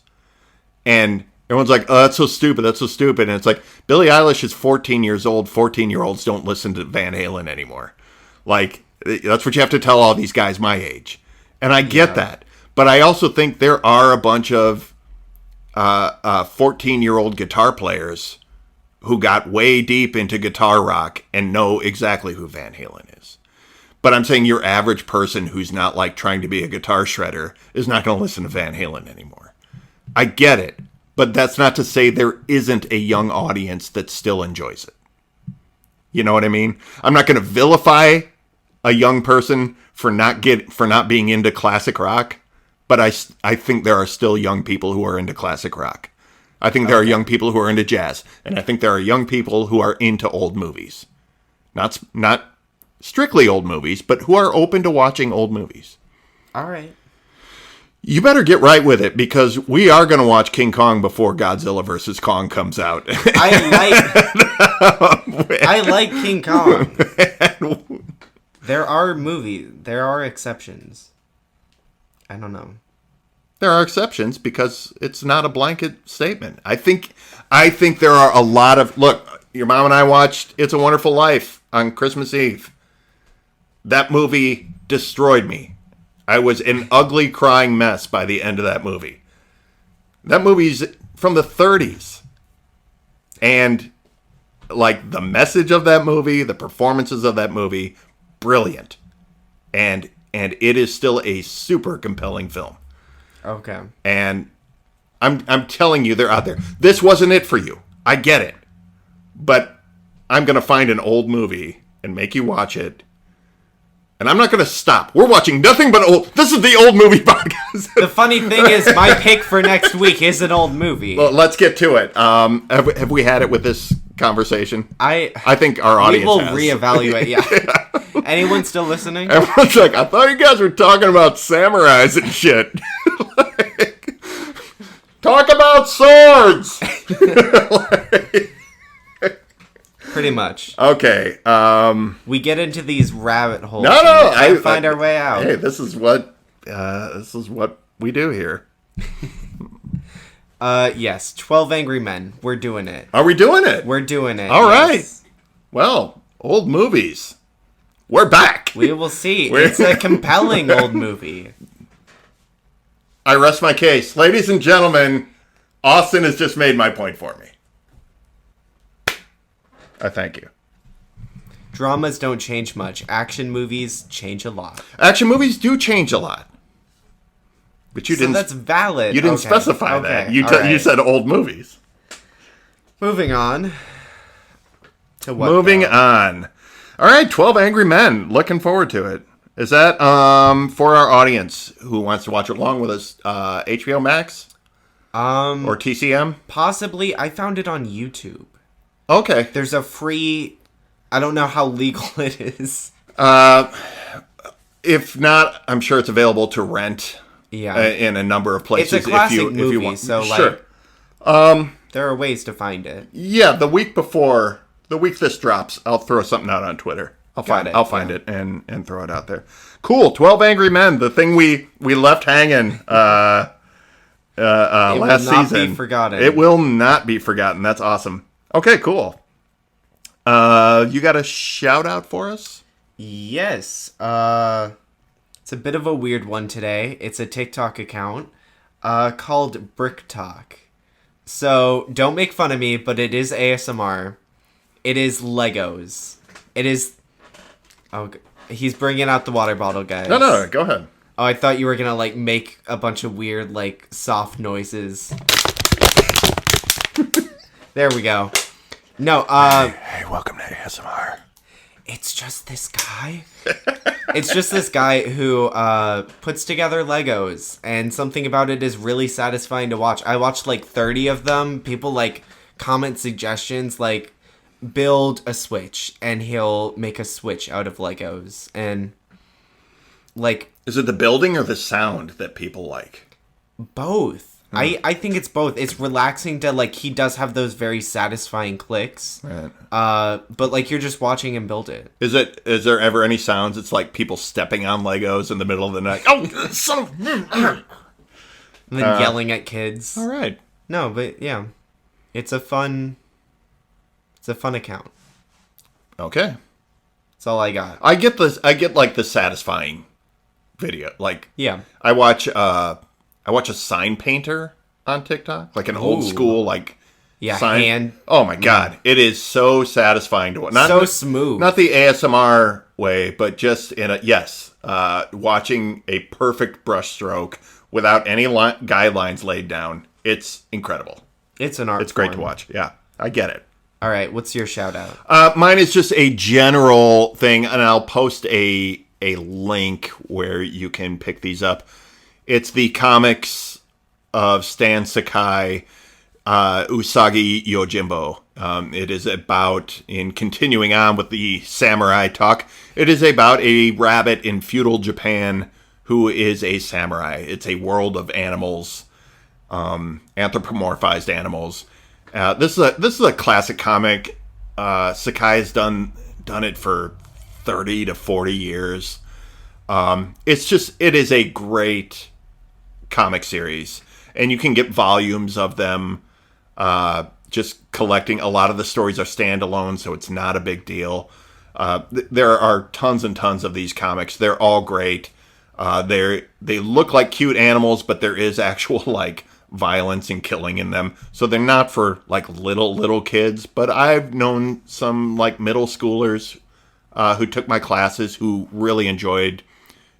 And everyone's like, oh, that's so stupid, that's so stupid. And it's like, Billie Eilish is 14 years old. 14-year-olds don't listen to Van Halen anymore. Like, that's what you have to tell all these guys my age. And I get that. But I also think there are a bunch of 14-year-old guitar players who got way deep into guitar rock and know exactly who Van Halen is. But I'm saying your average person who's not like trying to be a guitar shredder is not going to listen to Van Halen anymore. I get it, but that's not to say there isn't a young audience that still enjoys it. You know what I mean? I'm not going to vilify a young person for not being into classic rock, but I think there are still young people who are into classic rock. I think there are young people who are into jazz, and I think there are young people who are into old movies. Not strictly old movies, but who are open to watching old movies. All right. You better get right with it, because we are going to watch King Kong before Godzilla vs. Kong comes out. I like King Kong. There are exceptions. I don't know. There are exceptions because it's not a blanket statement. I think there are a lot of... Look, your mom and I watched It's a Wonderful Life on Christmas Eve. That movie destroyed me. I was an ugly crying mess by the end of that movie. That movie's from the 30s. And like the message of that movie, the performances of that movie, brilliant. And it is still a super compelling film. Okay. And I'm telling you, they're out there. This wasn't it for you. I get it. But I'm going to find an old movie and make you watch it. And I'm not going to stop. We're watching nothing but old... This is the old movie podcast. The funny thing is, my pick for next week is an old movie. Well, let's get to it. Have we had it with this conversation? I think our audience will has. Reevaluate, yeah. Anyone still listening? Everyone's like, I thought you guys were talking about samurais and shit. Like, talk about swords! Pretty much. Okay. We get into these rabbit holes. No, I find our way out. Hey, this is what we do here. Yes, 12 Angry Men. We're doing it. Are we doing it? We're doing it. All right. Well, old movies. We're back. We will see. It's a compelling old movie. I rest my case. Ladies and gentlemen, Austin has just made my point for me. I thank you. Dramas don't change much. Action movies change a lot. Action movies do change a lot. But you didn't. That's valid. You didn't specify that. You right. You said old movies. Moving on. To what? Moving on. All right, 12 Angry Men. Looking forward to it. Is that for our audience who wants to watch it along with us? HBO Max? Or TCM? Possibly. I found it on YouTube. Okay. There's a free... I don't know how legal it is. If not, I'm sure it's available to rent. Yeah. In a number of places. It's a classic movie, if you want. so sure. There are ways to find it. Yeah, the week this drops, I'll throw something out on Twitter. I'll find it and throw it out there. Cool. 12 Angry Men, the thing we left hanging last season. It will not be forgotten. It will not be forgotten. That's awesome. Okay, cool. You got a shout out for us? Yes. It's a bit of a weird one today. It's a TikTok account called Brick Talk. So don't make fun of me, but it is ASMR. It is Legos. It is... Oh, he's bringing out the water bottle, guys. No, go ahead. Oh, I thought you were gonna, like, make a bunch of weird, like, soft noises. There we go. No, Hey, welcome to ASMR. It's just this guy. It's just this guy who puts together Legos, and something about it is really satisfying to watch. I watched, like, 30 of them. People, like, comment suggestions, like, build a Switch, and he'll make a Switch out of Legos, and, like... Is it the building or the sound that people like? Both. I think it's both. It's relaxing to, like, he does have those very satisfying clicks. Right. But, like, you're just watching him build it. Is there ever any sounds? It's like people stepping on Legos in the middle of the night. Oh, son of... And then yelling at kids. All right. No, but, yeah. It's a fun account. Okay. That's all I got. I get like the satisfying video. Like, yeah. I watch a sign painter on TikTok, like an old school sign. Hand. Oh my god, it is so satisfying to watch. So smooth. Not the ASMR way, but just in watching a perfect brushstroke without any guidelines laid down. It's incredible. It's an art. It's great to watch. Yeah, I get it. All right, what's your shout out? Mine is just a general thing, and I'll post a link where you can pick these up. It's the comics of Stan Sakai, Usagi Yojimbo. It is about, in continuing on with the samurai talk, it is about a rabbit in feudal Japan who is a samurai. It's a world of animals, anthropomorphized animals. This is a classic comic. Sakai has done it for 30 to 40 years. It is a great comic series, and you can get volumes of them. Just collecting. A lot of the stories are standalone, so it's not a big deal. There are tons and tons of these comics. They're all great. They look like cute animals, but there is actual like violence and killing in them. So they're not for like little kids. But I've known some like middle schoolers who took my classes who really enjoyed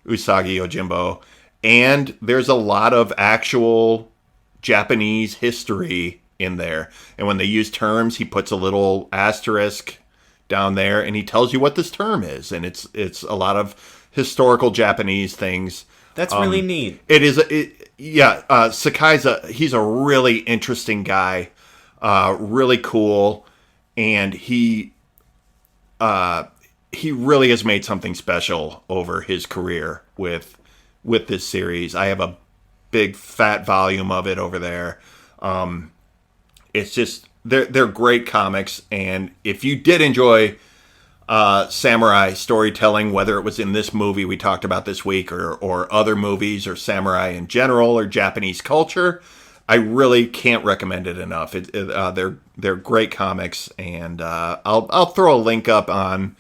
Usagi Yojimbo. And there's a lot of actual Japanese history in there. And when they use terms, he puts a little asterisk down there and he tells you what this term is. And it's a lot of historical Japanese things. That's really neat. It is. Sakai's he's a really interesting guy, really cool, and he really has made something special over his career with this series. I have a big fat volume of it over there. It's just they're great comics, and if you did enjoy samurai storytelling, whether it was in this movie we talked about this week or other movies or samurai in general or Japanese culture, I really can't recommend it enough. They're great comics, and I'll throw a link up on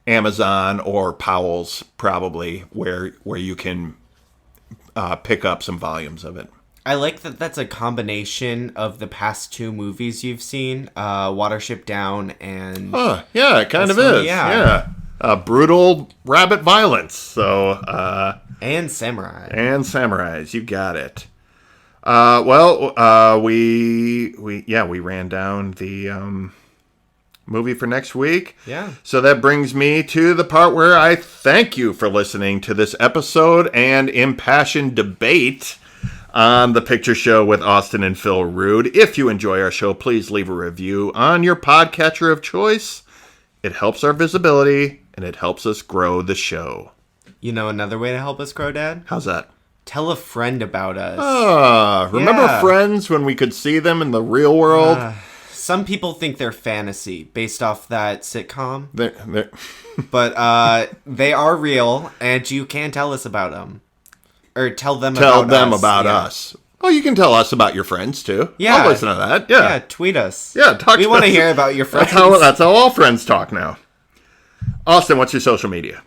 Amazon or Powell's probably where you can pick up some volumes of it. I like that that's a combination of the past two movies you've seen, Watership Down and... yeah, it kind of is. Yeah. Brutal rabbit violence. So, and samurai. And samurais. You got it. We ran down the movie for next week. Yeah. So that brings me to the part where I thank you for listening to this episode and impassioned debate on The Picture Show with Austin and Phil Rood. If you enjoy our show, please leave a review on your podcatcher of choice. It helps our visibility, and it helps us grow the show. You know another way to help us grow, Dad? How's that? Tell a friend about us. Remember Friends when we could see them in the real world? Some people think they're fantasy based off that sitcom. They're But they are real, and you can tell us about them. Or tell them about us. Oh, you can tell us about your friends, too. Yeah. I'll listen to that. Yeah, tweet us. Yeah, talk to us. We want to hear about your friends. That's how all friends talk now. Austin, what's your social media?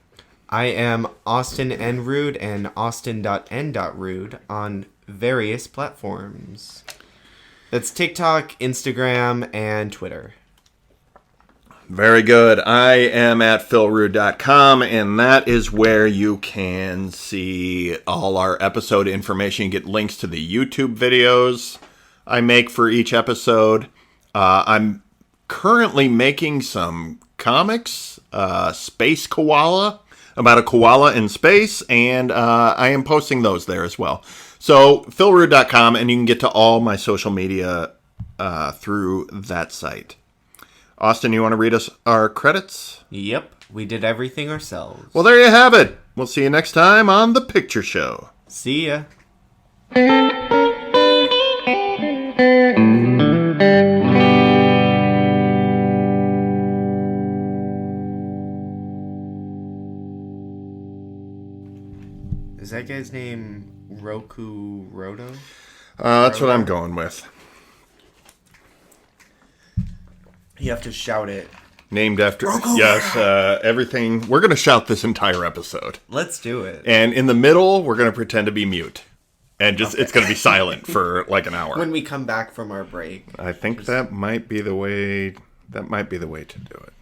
I am Austin N. Rood and austin.n.rood on various platforms. That's TikTok, Instagram, and Twitter. Very good. I am at philrood.com, and that is where you can see all our episode information. You get links to the YouTube videos I make for each episode. I'm currently making some comics, Space Koala, about a koala in space, and I am posting those there as well. So, philrood.com, and you can get to all my social media through that site. Austin, you want to read us our credits? Yep, we did everything ourselves. Well, there you have it. We'll see you next time on The Picture Show. See ya. Is that guy's name Roku Roto? That's what I'm going with. You have to shout it. Named after... Roku. Yes, everything... We're going to shout this entire episode. Let's do it. And in the middle, we're going to pretend to be mute. And just it's going to be silent for like an hour. When we come back from our break. I think that might be the way to do it.